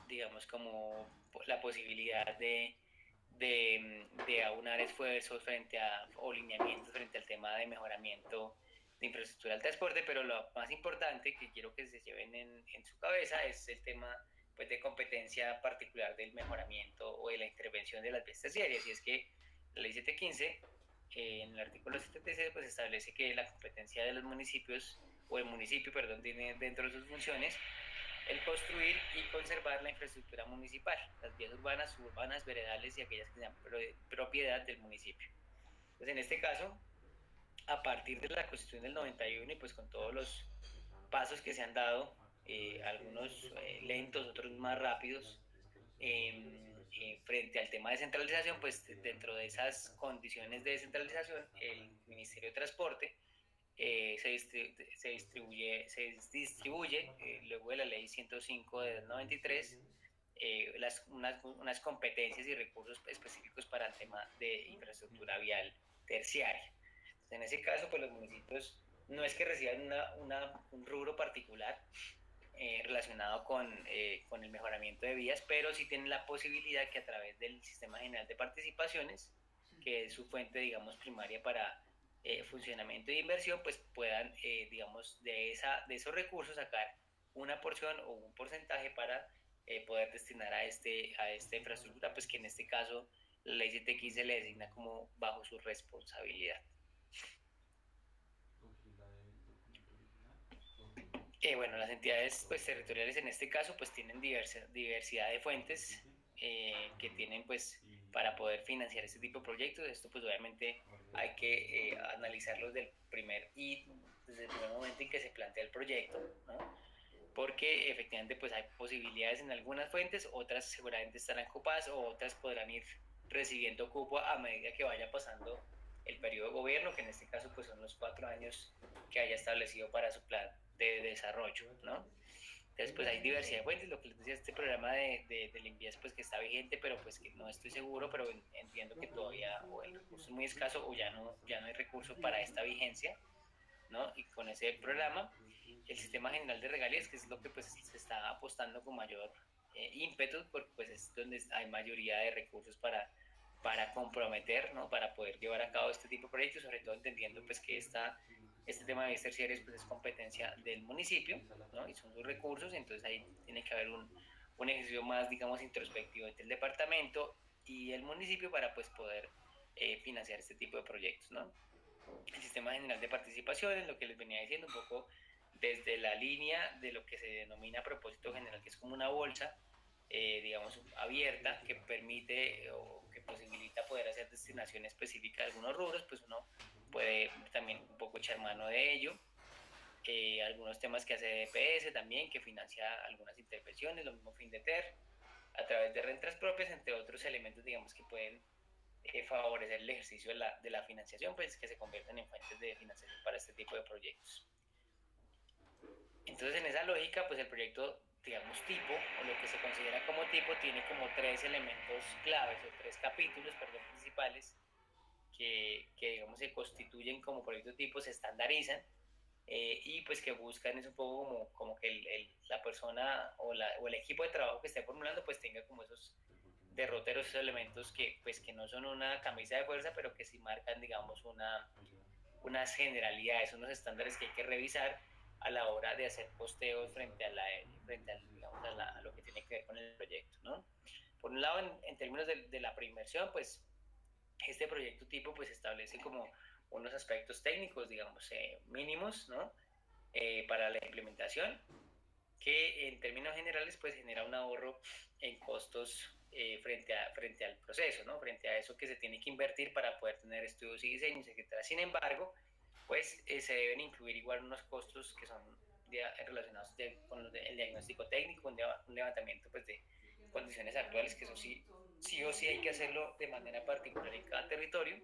digamos, como la posibilidad de aunar esfuerzos o lineamientos frente al tema de mejoramiento de infraestructura del transporte, pero lo más importante que quiero que se lleven en su cabeza es el tema pues, de competencia particular del mejoramiento o de la intervención de las vías terciarias, y es que la ley 715, en el artículo 76, pues establece que la competencia de los municipios, o el municipio, perdón, tiene dentro de sus funciones el construir y conservar la infraestructura municipal, las vías urbanas, suburbanas, veredales y aquellas que sean propiedad del municipio. Entonces, en este caso, a partir de la Constitución del 91 y pues con todos los pasos que se han dado, algunos lentos, otros más rápidos, frente al tema de descentralización, pues dentro de esas condiciones de descentralización, el Ministerio de Transporte se distribuye luego de la ley 105 de 93 unas competencias y recursos específicos para el tema de infraestructura vial terciaria. Entonces, en ese caso, pues los municipios no es que reciban un rubro particular relacionado con el mejoramiento de vías, pero sí tienen la posibilidad que a través del Sistema General de Participaciones, que es su fuente, digamos, primaria para funcionamiento de inversión, pues puedan, digamos, de esos recursos sacar una porción o un porcentaje para poder destinar a esta infraestructura, pues que en este caso la ley 715 le designa como bajo su responsabilidad. Bueno, las entidades pues, territoriales en este caso pues tienen diversidad de fuentes que tienen pues para poder financiar este tipo de proyectos. Esto pues obviamente hay que analizarlo desde el primer momento en que se plantea el proyecto, ¿no? Porque efectivamente pues hay posibilidades en algunas fuentes, otras seguramente estarán ocupadas o otras podrán ir recibiendo cupo a medida que vaya pasando el periodo de gobierno, que en este caso pues son los 4 años que haya establecido para su plan de desarrollo, ¿no? Entonces, pues hay diversidad de fuentes. Lo que les decía, este programa del INVIES, pues que está vigente, pero pues que no estoy seguro, pero entiendo que todavía o el recurso es muy escaso o ya no hay recurso para esta vigencia, ¿no? Y con ese programa, el sistema general de regalías, que es lo que pues se está apostando con mayor ímpetu, porque pues es donde hay mayoría de recursos para comprometer, ¿no? Para poder llevar a cabo este tipo de proyectos, sobre todo entendiendo pues que este tema de bienes terciarios pues es competencia del municipio, ¿no? Y son sus recursos, entonces ahí tiene que haber un ejercicio más, digamos, introspectivo entre el departamento y el municipio para pues poder financiar este tipo de proyectos, ¿no? El sistema general de participación, es lo que les venía diciendo, un poco desde la línea de lo que se denomina propósito general, que es como una bolsa, digamos, abierta, que permite o que posibilita poder hacer destinación específica de algunos rubros, pues uno puede también un poco echar mano de ello. Algunos temas que hace DPS también, que financia algunas intervenciones, lo mismo FINDETER, a través de rentas propias, entre otros elementos, digamos, que pueden favorecer el ejercicio de la financiación, pues que se conviertan en fuentes de financiación para este tipo de proyectos. Entonces, en esa lógica, pues el proyecto, digamos, tipo, o lo que se considera como tipo, tiene como tres elementos claves, o tres capítulos, perdón, principales, que digamos, se constituyen como proyecto tipo, se estandarizan, y pues que buscan es un poco como que la persona o el equipo de trabajo que esté formulando, pues tenga como esos derroteros, esos elementos que pues que no son una camisa de fuerza, pero que sí marcan, digamos, unas generalidades, unos estándares que hay que revisar a la hora de hacer posteos frente digamos, a lo que tiene que ver con el proyecto, ¿no? Por un lado, en términos de la preinversión, pues este proyecto tipo pues establece como unos aspectos técnicos, digamos, mínimos, ¿no? Para la implementación, que en términos generales pues genera un ahorro en costos frente al proceso, ¿no? Frente a eso que se tiene que invertir para poder tener estudios y diseños, etc. Sin embargo, pues se deben incluir igual unos costos que son relacionados con el diagnóstico técnico, un levantamiento pues de condiciones actuales, que eso sí o sí hay que hacerlo de manera particular en cada territorio,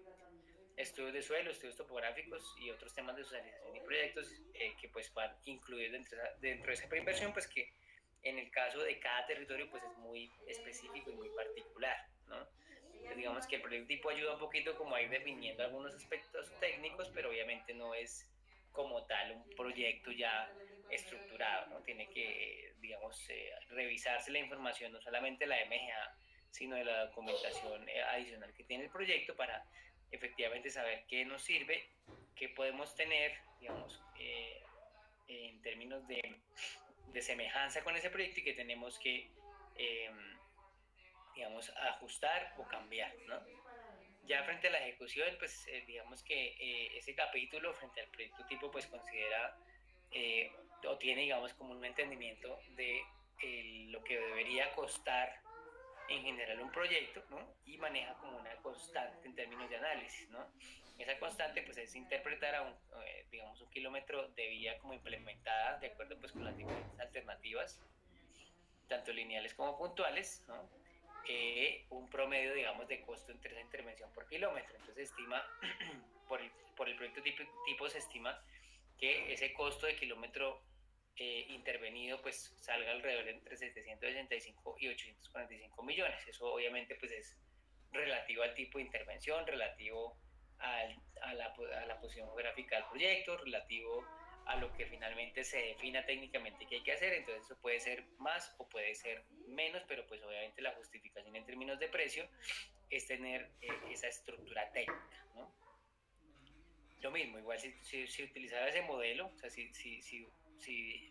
estudios de suelo, estudios topográficos y otros temas de socialización y proyectos que pues van incluidos dentro de esa preinversión, pues que en el caso de cada territorio pues es muy específico y muy particular, ¿no? Entonces, digamos que el proyecto tipo ayuda un poquito como a ir definiendo algunos aspectos técnicos, pero obviamente no es como tal un proyecto ya estructurado, ¿no? Tiene que, digamos, revisarse la información, no solamente la MGA, sino de la documentación adicional que tiene el proyecto para efectivamente saber qué nos sirve, qué podemos tener, digamos, en términos de semejanza con ese proyecto y que tenemos que, digamos, ajustar o cambiar, ¿no? Ya frente a la ejecución, pues digamos que ese capítulo frente al proyecto tipo, pues considera o tiene, digamos, como un entendimiento de lo que debería costar en general un proyecto, ¿no? Y maneja como una constante en términos de análisis, ¿no? Esa constante pues es interpretar digamos, un kilómetro de vía como implementada de acuerdo pues con las diferentes alternativas, tanto lineales como puntuales, ¿no? Un promedio, digamos, de costo entre esa intervención por kilómetro. Entonces se estima, por el proyecto tipo se estima que ese costo de kilómetro intervenido pues salga alrededor de entre 765 y 845 millones. Eso obviamente pues es relativo al tipo de intervención, relativo a la posición geográfica del proyecto, relativo a lo que finalmente se defina técnicamente que hay que hacer. Entonces eso puede ser más o puede ser menos, pero pues obviamente la justificación en términos de precio es tener esa estructura técnica, ¿no? Lo mismo, igual si utilizara ese modelo, o sea, si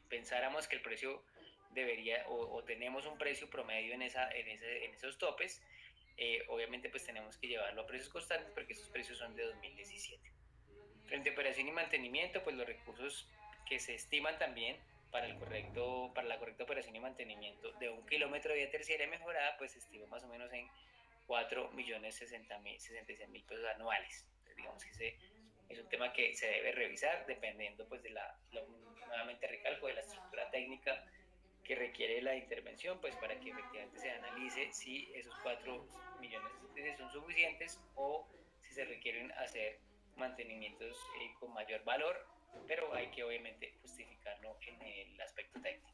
pensáramos que el precio debería o tenemos un precio promedio en esos topes, obviamente pues tenemos que llevarlo a precios constantes porque esos precios son de 2017. Frente a operación y mantenimiento, pues los recursos que se estiman también para la correcta operación y mantenimiento de un kilómetro de vía terciaria mejorada, pues se estima más o menos en 4.066.000 pesos anuales. Entonces, digamos que ese es un tema que se debe revisar dependiendo pues nuevamente recalco, de la estructura técnica que requiere la intervención, pues para que efectivamente se analice si esos 4.000.000 son suficientes o si se requieren hacer mantenimientos con mayor valor, pero hay que obviamente justificarlo en el aspecto técnico.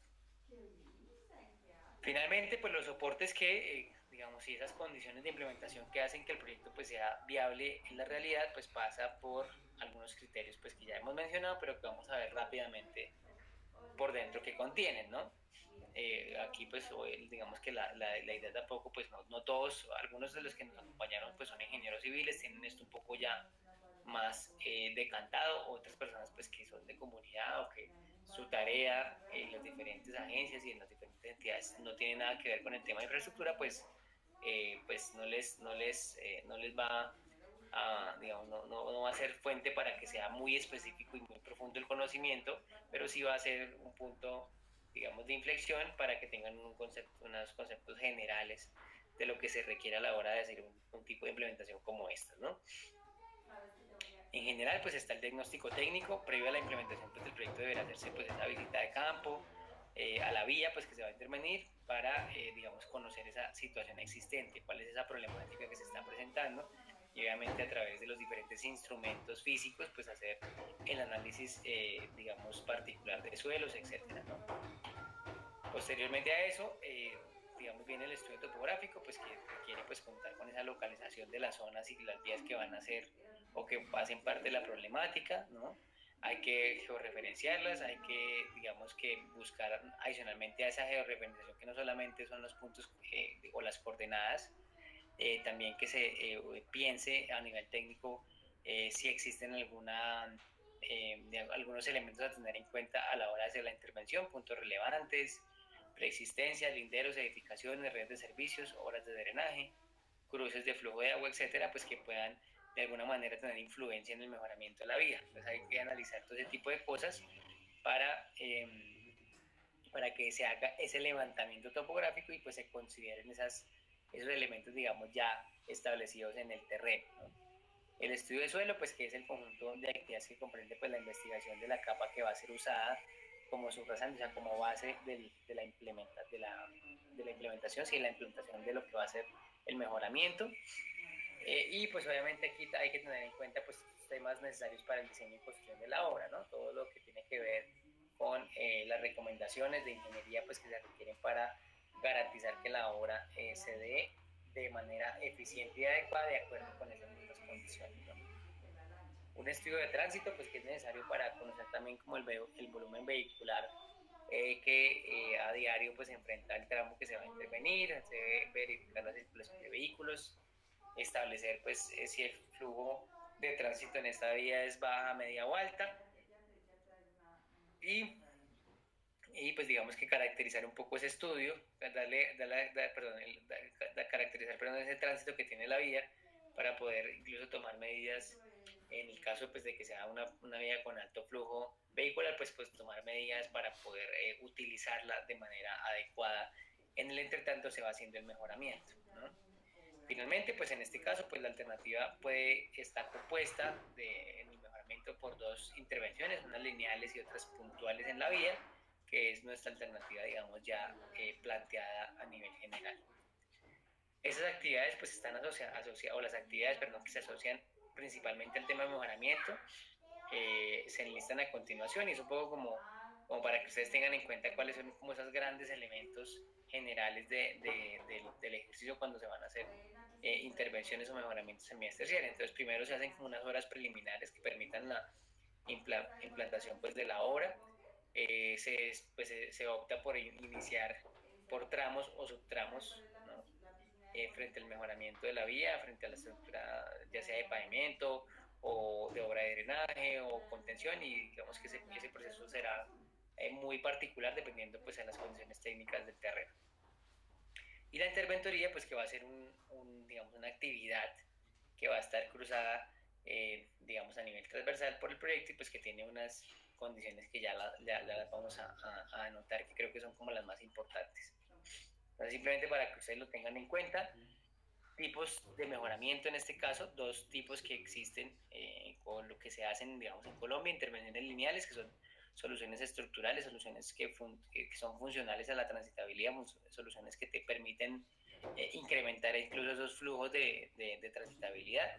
Finalmente, pues los soportes que, digamos, y esas condiciones de implementación que hacen que el proyecto pues sea viable en la realidad, pues pasa por algunos criterios pues que ya hemos mencionado, pero que vamos a ver rápidamente por dentro que contienen, ¿no? Aquí pues digamos que la idea tampoco, pues no todos, algunos de los que nos acompañaron pues son ingenieros civiles, tienen esto un poco ya más decantado, otras personas pues que son de comunidad o que su tarea en las diferentes agencias y en las diferentes entidades no tiene nada que ver con el tema de infraestructura, pues no les va a, digamos, no va a ser fuente para que sea muy específico y muy profundo el conocimiento, pero sí va a ser un punto, digamos, de inflexión para que tengan unos conceptos generales de lo que se requiere a la hora de hacer un tipo de implementación como esta, ¿no? En general, pues está el diagnóstico técnico. Previo a la implementación pues, del proyecto deberá hacerse pues, esa visita de campo a la vía pues, que se va a intervenir para, digamos, conocer esa situación existente, cuál es esa problemática que se está presentando y obviamente a través de los diferentes instrumentos físicos, pues hacer el análisis, digamos, particular de suelos, etcétera, ¿no? Posteriormente a eso, digamos, viene el estudio topográfico, pues que requiere pues, contar con esa localización de las zonas y las vías que van a ser o que hacen parte de la problemática, ¿no? Hay que georreferenciarlas, hay que, digamos, que buscar adicionalmente a esa georreferenciación que no solamente son los puntos o las coordenadas, también que se piense a nivel técnico si existen algunos elementos a tener en cuenta a la hora de hacer la intervención, puntos relevantes, preexistencias, linderos, edificaciones, redes de servicios, obras de drenaje, cruces de flujo de agua, etcétera, pues que puedan de alguna manera tener influencia en el mejoramiento de la vía. Entonces hay que analizar todo ese tipo de cosas para que se haga ese levantamiento topográfico y pues se consideren esos elementos, digamos, ya establecidos en el terreno, ¿no? El estudio de suelo, pues que es el conjunto de actividades que comprende pues la investigación de la capa que va a ser usada como subrasante, o sea, como base de la implementación, sí, la implementación de lo que va a ser el mejoramiento. Y pues obviamente aquí hay que tener en cuenta pues temas necesarios para el diseño y construcción de la obra, ¿no? Todo lo que tiene que ver con las recomendaciones de ingeniería pues que se requieren para garantizar que la obra se dé de manera eficiente y adecuada de acuerdo con esas mismas condiciones, ¿no? Un estudio de tránsito pues que es necesario para conocer también como el volumen vehicular que a diario pues enfrenta el tramo que se va a intervenir, se debe verificar la circulación de vehículos, establecer pues si el flujo de tránsito en esta vía es baja, media o alta y pues digamos que caracterizar un poco ese estudio, caracterizar ese tránsito que tiene la vía para poder incluso tomar medidas en el caso pues de que sea una vía con alto flujo vehicular, pues tomar medidas para poder utilizarla de manera adecuada. En el entretanto se va haciendo el mejoramiento, ¿no? Finalmente, pues en este caso, pues la alternativa puede estar compuesta en el mejoramiento por dos intervenciones, unas lineales y otras puntuales en la vía, que es nuestra alternativa, digamos, ya planteada a nivel general. Esas actividades pues están asociadas, o las actividades, perdón, que se asocian principalmente al tema de mejoramiento, se enlistan a continuación y es un poco como para que ustedes tengan en cuenta cuáles son como esos grandes elementos generales del ejercicio cuando se van a hacer intervenciones o mejoramientos en vías terciarias. Entonces primero se hacen como unas horas preliminares que permitan la implantación pues de la obra. Se opta por iniciar por tramos o subtramos, ¿no? Frente al mejoramiento de la vía, frente a la estructura ya sea de pavimento o de obra de drenaje o contención, y digamos que ese proceso será muy particular dependiendo pues de las condiciones técnicas del terreno. Y la interventoría pues que va a ser digamos, una actividad que va a estar cruzada digamos a nivel transversal por el proyecto y pues que tiene unas condiciones que ya las vamos a anotar, que creo que son como las más importantes. Entonces, simplemente para que ustedes lo tengan en cuenta, tipos de mejoramiento en este caso, dos tipos que existen con lo que se hacen, digamos, en Colombia: intervenciones lineales, que son soluciones estructurales, soluciones que son funcionales a la transitabilidad, soluciones que te permiten incrementar incluso esos flujos de transitabilidad,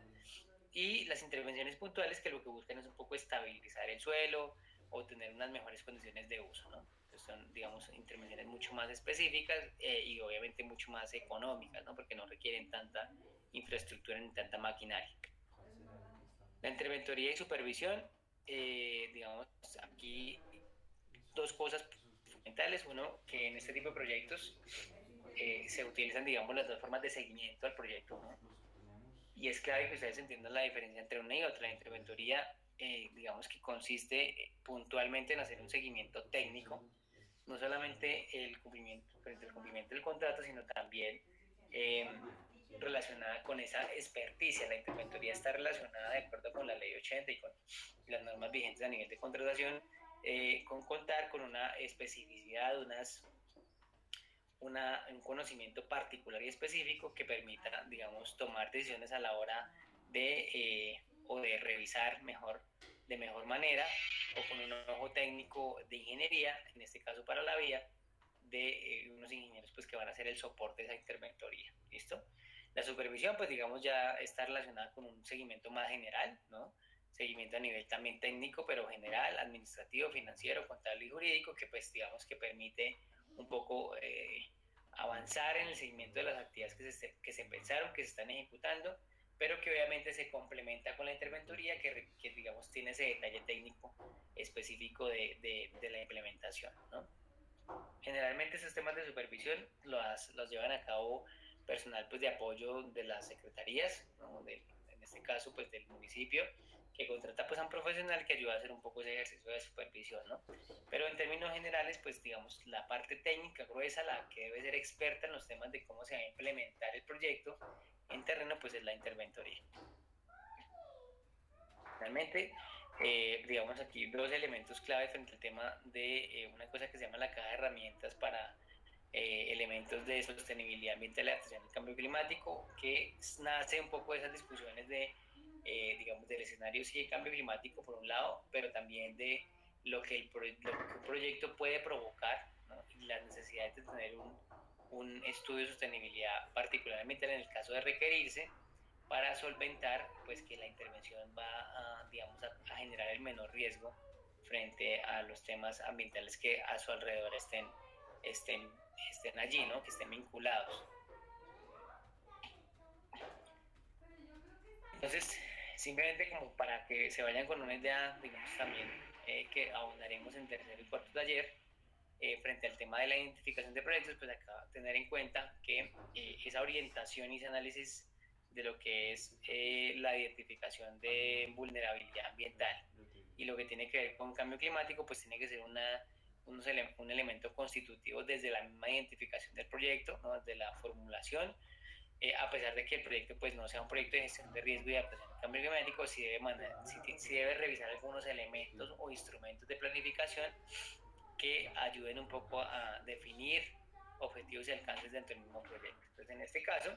y las intervenciones puntuales, que lo que buscan es un poco estabilizar el suelo o tener unas mejores condiciones de uso, ¿no? Entonces son, digamos, intervenciones mucho más específicas y obviamente mucho más económicas, ¿no? Porque no requieren tanta infraestructura ni tanta maquinaria. La interventoría y supervisión, digamos, aquí dos cosas fundamentales. Uno, que en este tipo de proyectos se utilizan, digamos, las dos formas de seguimiento al proyecto, ¿no? Y es clave que ustedes entiendan la diferencia entre una y otra. La interventoría, digamos que consiste puntualmente en hacer un seguimiento técnico, no solamente el cumplimiento, frente al cumplimiento del contrato, sino también relacionada con esa experticia. La interventoría está relacionada, de acuerdo con la ley 80 y con las normas vigentes a nivel de contratación, con contar con una especificidad, un conocimiento particular y específico que permita, digamos, tomar decisiones a la hora de o de revisar de mejor manera, o con un ojo técnico de ingeniería, en este caso para la vía, de unos ingenieros pues que van a hacer el soporte de esa interventoría. ¿Listo? La supervisión, pues digamos, ya está relacionada con un seguimiento más general, ¿no? Seguimiento a nivel también técnico, pero general, administrativo, financiero, contable y jurídico, que pues digamos que permite un poco avanzar en el seguimiento de las actividades que se pensaron, que se están ejecutando, pero que obviamente se complementa con la interventoría que digamos tiene ese detalle técnico específico de la implementación, ¿no? Generalmente esos temas de supervisión los llevan a cabo personal pues de apoyo de las secretarías, ¿no? En este caso pues del municipio, que contrata pues a un profesional que ayuda a hacer un poco ese ejercicio de supervisión, ¿no? Pero en términos generales pues digamos la parte técnica gruesa, la que debe ser experta en los temas de cómo se va a implementar el proyecto en terreno, pues es la interventoría. Realmente digamos aquí dos elementos clave frente al tema de una cosa que se llama la caja de herramientas para elementos de sostenibilidad ambiental y adaptación al cambio climático, que nace un poco de esas discusiones de, digamos, del escenario sí de cambio climático por un lado, pero también de lo que un proyecto puede provocar, ¿no? Y las necesidades de tener un estudio de sostenibilidad, particularmente en el caso de requerirse, para solventar pues que la intervención va a, digamos, a generar el menor riesgo frente a los temas ambientales que a su alrededor estén allí, ¿no? Que estén vinculados. Entonces, simplemente como para que se vayan con una idea, digamos también que ahondaremos en tercer y cuarto taller, frente al tema de la identificación de proyectos, pues acá tener en cuenta que esa orientación y ese análisis de lo que es la identificación de vulnerabilidad ambiental y lo que tiene que ver con cambio climático, pues tiene que ser un elemento constitutivo desde la misma identificación del proyecto, ¿no? Desde la formulación, a pesar de que el proyecto pues no sea un proyecto de gestión de riesgo y adaptación al cambio climático, sí debe revisar algunos elementos o instrumentos de planificación que ayuden un poco a definir objetivos y alcances dentro del mismo proyecto. Entonces, en este caso,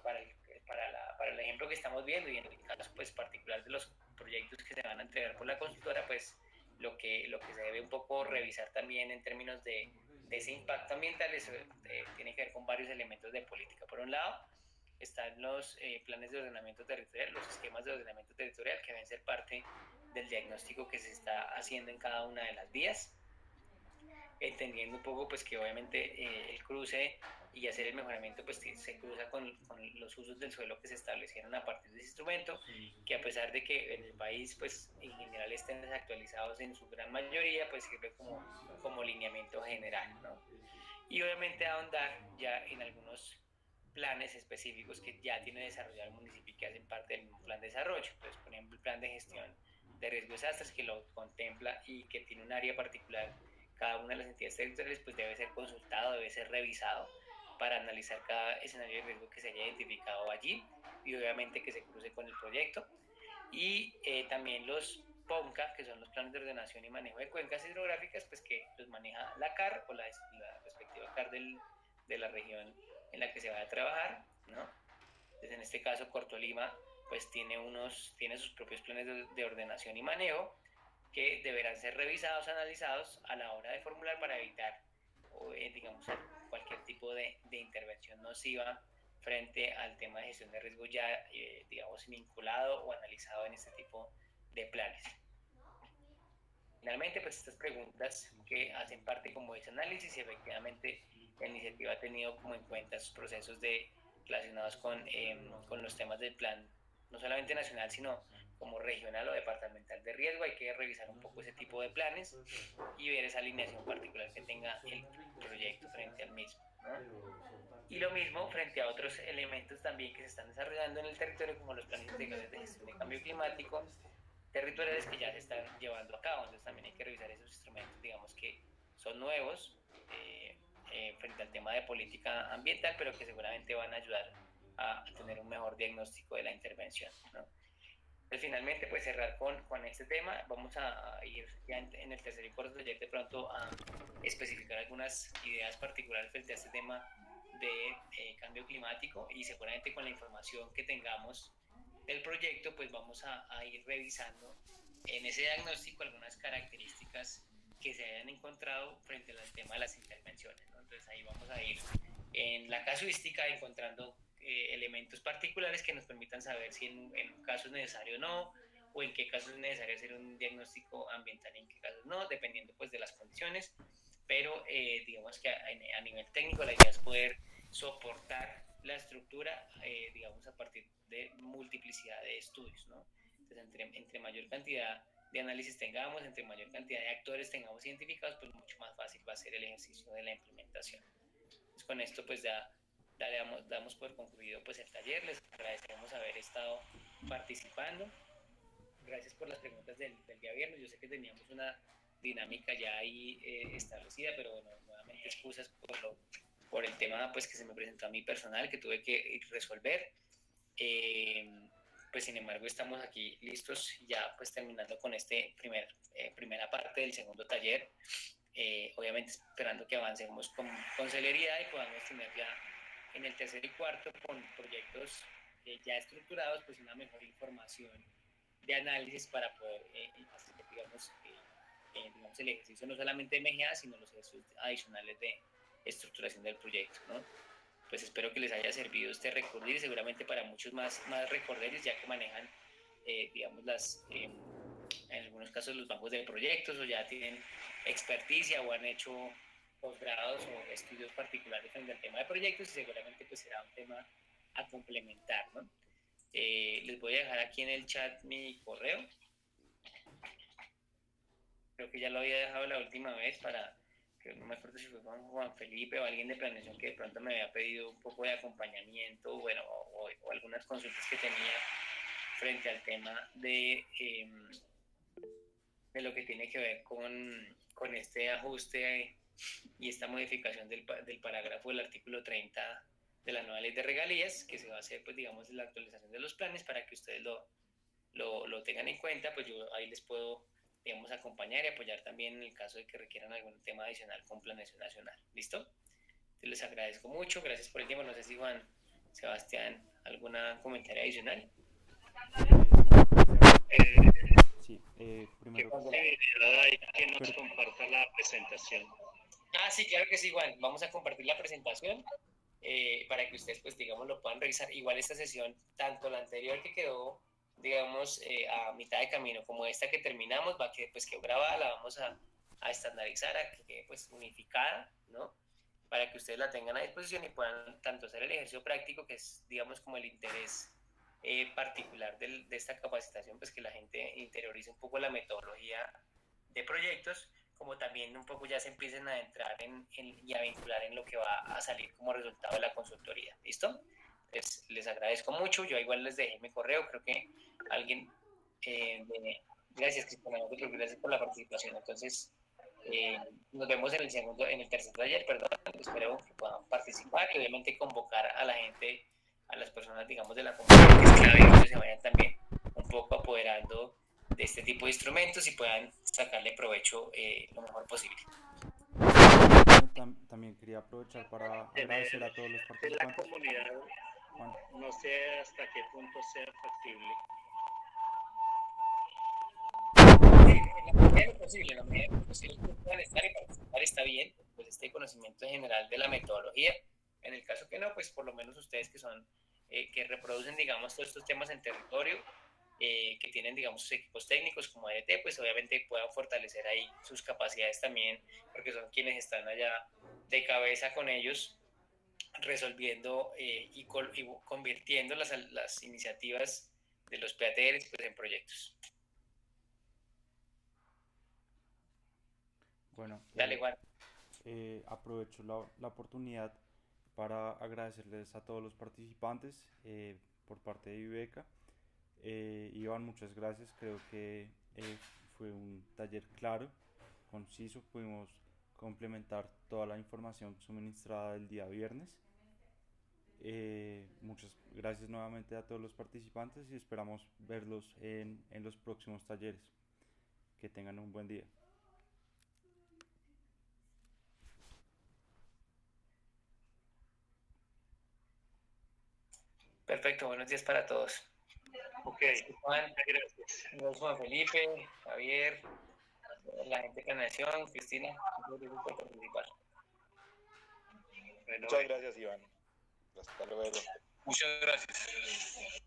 para el ejemplo que estamos viendo y en el caso pues, particular de los proyectos que se van a entregar por la consultora, pues lo que se debe un poco revisar también en términos de ese impacto ambiental eso, tiene que ver con varios elementos de política. Por un lado, están los planes de ordenamiento territorial, los esquemas de ordenamiento territorial que deben ser parte del diagnóstico que se está haciendo en cada una de las vías, entendiendo un poco pues que obviamente el cruce y hacer el mejoramiento pues se cruza con los usos del suelo que se establecieron a partir de ese instrumento, que a pesar de que en el país pues en general estén desactualizados en su gran mayoría, pues sirve como lineamiento general, ¿no? Y obviamente ahondar ya en algunos planes específicos que ya tiene desarrollado el municipio y que hacen parte del mismo plan de desarrollo. Entonces, por ejemplo, el plan de gestión de riesgos de desastres que lo contempla y que tiene un área particular, cada una de las entidades territoriales pues debe ser consultado, debe ser revisado para analizar cada escenario de riesgo que se haya identificado allí y obviamente que se cruce con el proyecto. Y también los PONCA, que son los planes de ordenación y manejo de cuencas hidrográficas, pues que los maneja la CAR o la respectiva CAR de la región en la que se va a trabajar, ¿no? Entonces, en este caso, Cortolima pues tiene sus propios planes de ordenación y manejo que deberán ser revisados, analizados a la hora de formular para evitar, digamos, cualquier tipo de intervención nociva frente al tema de gestión de riesgo ya, digamos, vinculado o analizado en este tipo de planes. finalmente, pues estas preguntas que hacen parte como de ese análisis, y efectivamente la iniciativa ha tenido como en cuenta sus procesos relacionados con los temas del plan, no solamente nacional, sino como regional o departamental de riesgo. Hay que revisar un poco ese tipo de planes y ver esa alineación particular que tenga el proyecto frente al mismo, ¿no? Y lo mismo frente a otros elementos también que se están desarrollando en el territorio, como los planes integrales de gestión de cambio climático territoriales que ya se están llevando a cabo. Entonces también hay que revisar esos instrumentos, digamos, que son nuevos frente al tema de política ambiental, pero que seguramente van a ayudar a tener un mejor diagnóstico de la intervención, ¿no? Entonces, finalmente, pues cerrar con este tema. Vamos a ir ya en el tercer y cuarto taller de pronto a especificar algunas ideas particulares frente a este tema de cambio climático, y seguramente con la información que tengamos del proyecto, pues vamos a ir revisando en ese diagnóstico algunas características que se hayan encontrado frente al tema de las intervenciones, ¿no? Entonces ahí vamos a ir en la casuística encontrando elementos particulares que nos permitan saber si en un caso es necesario o no, o en qué caso es necesario hacer un diagnóstico ambiental y en qué casos no, dependiendo pues de las condiciones. Pero digamos que a nivel técnico la idea es poder soportar la estructura, digamos, a partir de multiplicidad de estudios, ¿no? Entonces, entre mayor cantidad de análisis tengamos, entre mayor cantidad de actores tengamos identificados, pues mucho más fácil va a ser el ejercicio de la implementación. Entonces, con esto pues ya damos por concluido pues el taller. Les agradecemos haber estado participando. Gracias por las preguntas del día viernes. Yo sé que teníamos una dinámica ya ahí establecida, pero bueno, nuevamente excusas por el tema pues que se me presentó a mí personal, que tuve que resolver. Pues sin embargo estamos aquí listos ya pues terminando con primera parte del segundo taller, obviamente esperando que avancemos con celeridad y podamos tener ya en el tercer y cuarto, con proyectos ya estructurados, pues una mejor información de análisis para poder hacer, digamos, el ejercicio no solamente de MGA, sino los ejercicios adicionales de estructuración del proyecto, ¿no? Pues espero que les haya servido este recordar, seguramente para muchos más recordarios, ya que manejan, digamos, en algunos casos los bancos de proyectos, o ya tienen experticia o han hecho posgrados o estudios particulares frente al tema de proyectos, y seguramente pues será un tema a complementar, ¿no? Les voy a dejar aquí en el chat mi correo. Creo que ya lo había dejado la última vez, que no me acuerdo si fue Juan Felipe o alguien de planeación que de pronto me había pedido un poco de acompañamiento, bueno, o algunas consultas que tenía frente al tema de lo que tiene que ver con este ajuste y esta modificación del parágrafo del artículo 30 de la nueva ley de regalías, que se va a hacer, pues digamos, la actualización de los planes para que ustedes lo tengan en cuenta. Pues yo ahí les puedo, digamos, acompañar y apoyar también en el caso de que requieran algún tema adicional con planeación nacional. ¿Listo? Entonces les agradezco mucho, gracias por el tiempo. No sé si Juan Sebastián, ¿algún comentario adicional? Sí, primero. Hay que nos comparta la presentación. Sí, claro que sí, Juan. Vamos a compartir la presentación para que ustedes, pues, digamos, lo puedan revisar. Igual esta sesión, tanto la anterior que quedó, digamos, a mitad de camino, como esta que terminamos, quedó grabada, la vamos a estandarizar, a que quede pues unificada, ¿no? Para que ustedes la tengan a disposición y puedan tanto hacer el ejercicio práctico, que es, digamos, como el interés particular de esta capacitación, pues que la gente interiorice un poco la metodología de proyectos, como también un poco ya se empiecen a entrar y a vincular en lo que va a salir como resultado de la consultoría. ¿Listo? Entonces, les agradezco mucho. Yo igual les dejé mi correo. Creo que alguien... gracias, Cristina. Gracias por la participación. Entonces, nos vemos en el tercer taller, perdón. Espero que puedan participar y obviamente convocar a la gente, a las personas, digamos, de la comunidad, que es clave, y que se vayan también un poco apoderando de este tipo de instrumentos y puedan sacarle provecho lo mejor posible. También quería aprovechar para agradecer a todos los participantes. La comunidad, no sé hasta qué punto sea factible. En la medida de lo posible que puedan estar y participar está bien, pues este conocimiento general de la metodología. En el caso que no, pues por lo menos ustedes que son, que reproducen, digamos, todos estos temas en territorio, que tienen, digamos, sus equipos técnicos como ADT, pues obviamente puedan fortalecer ahí sus capacidades también, porque son quienes están allá de cabeza con ellos, resolviendo y convirtiendo las iniciativas de los PATRs pues, en proyectos. Bueno, Dale, Juan. aprovecho la oportunidad para agradecerles a todos los participantes por parte de Ibeca. Iván, muchas gracias. Creo que fue un taller claro, conciso. Pudimos complementar toda la información suministrada el día viernes. Muchas gracias nuevamente a todos los participantes y esperamos verlos en los próximos talleres. Que tengan un buen día. Perfecto, buenos días para todos. Ok, Juan, gracias. Juan Felipe, Javier, la gente de Planeación, Cristina, muchas gracias por participar. Muchas gracias, Iván. Hasta luego. Muchas gracias.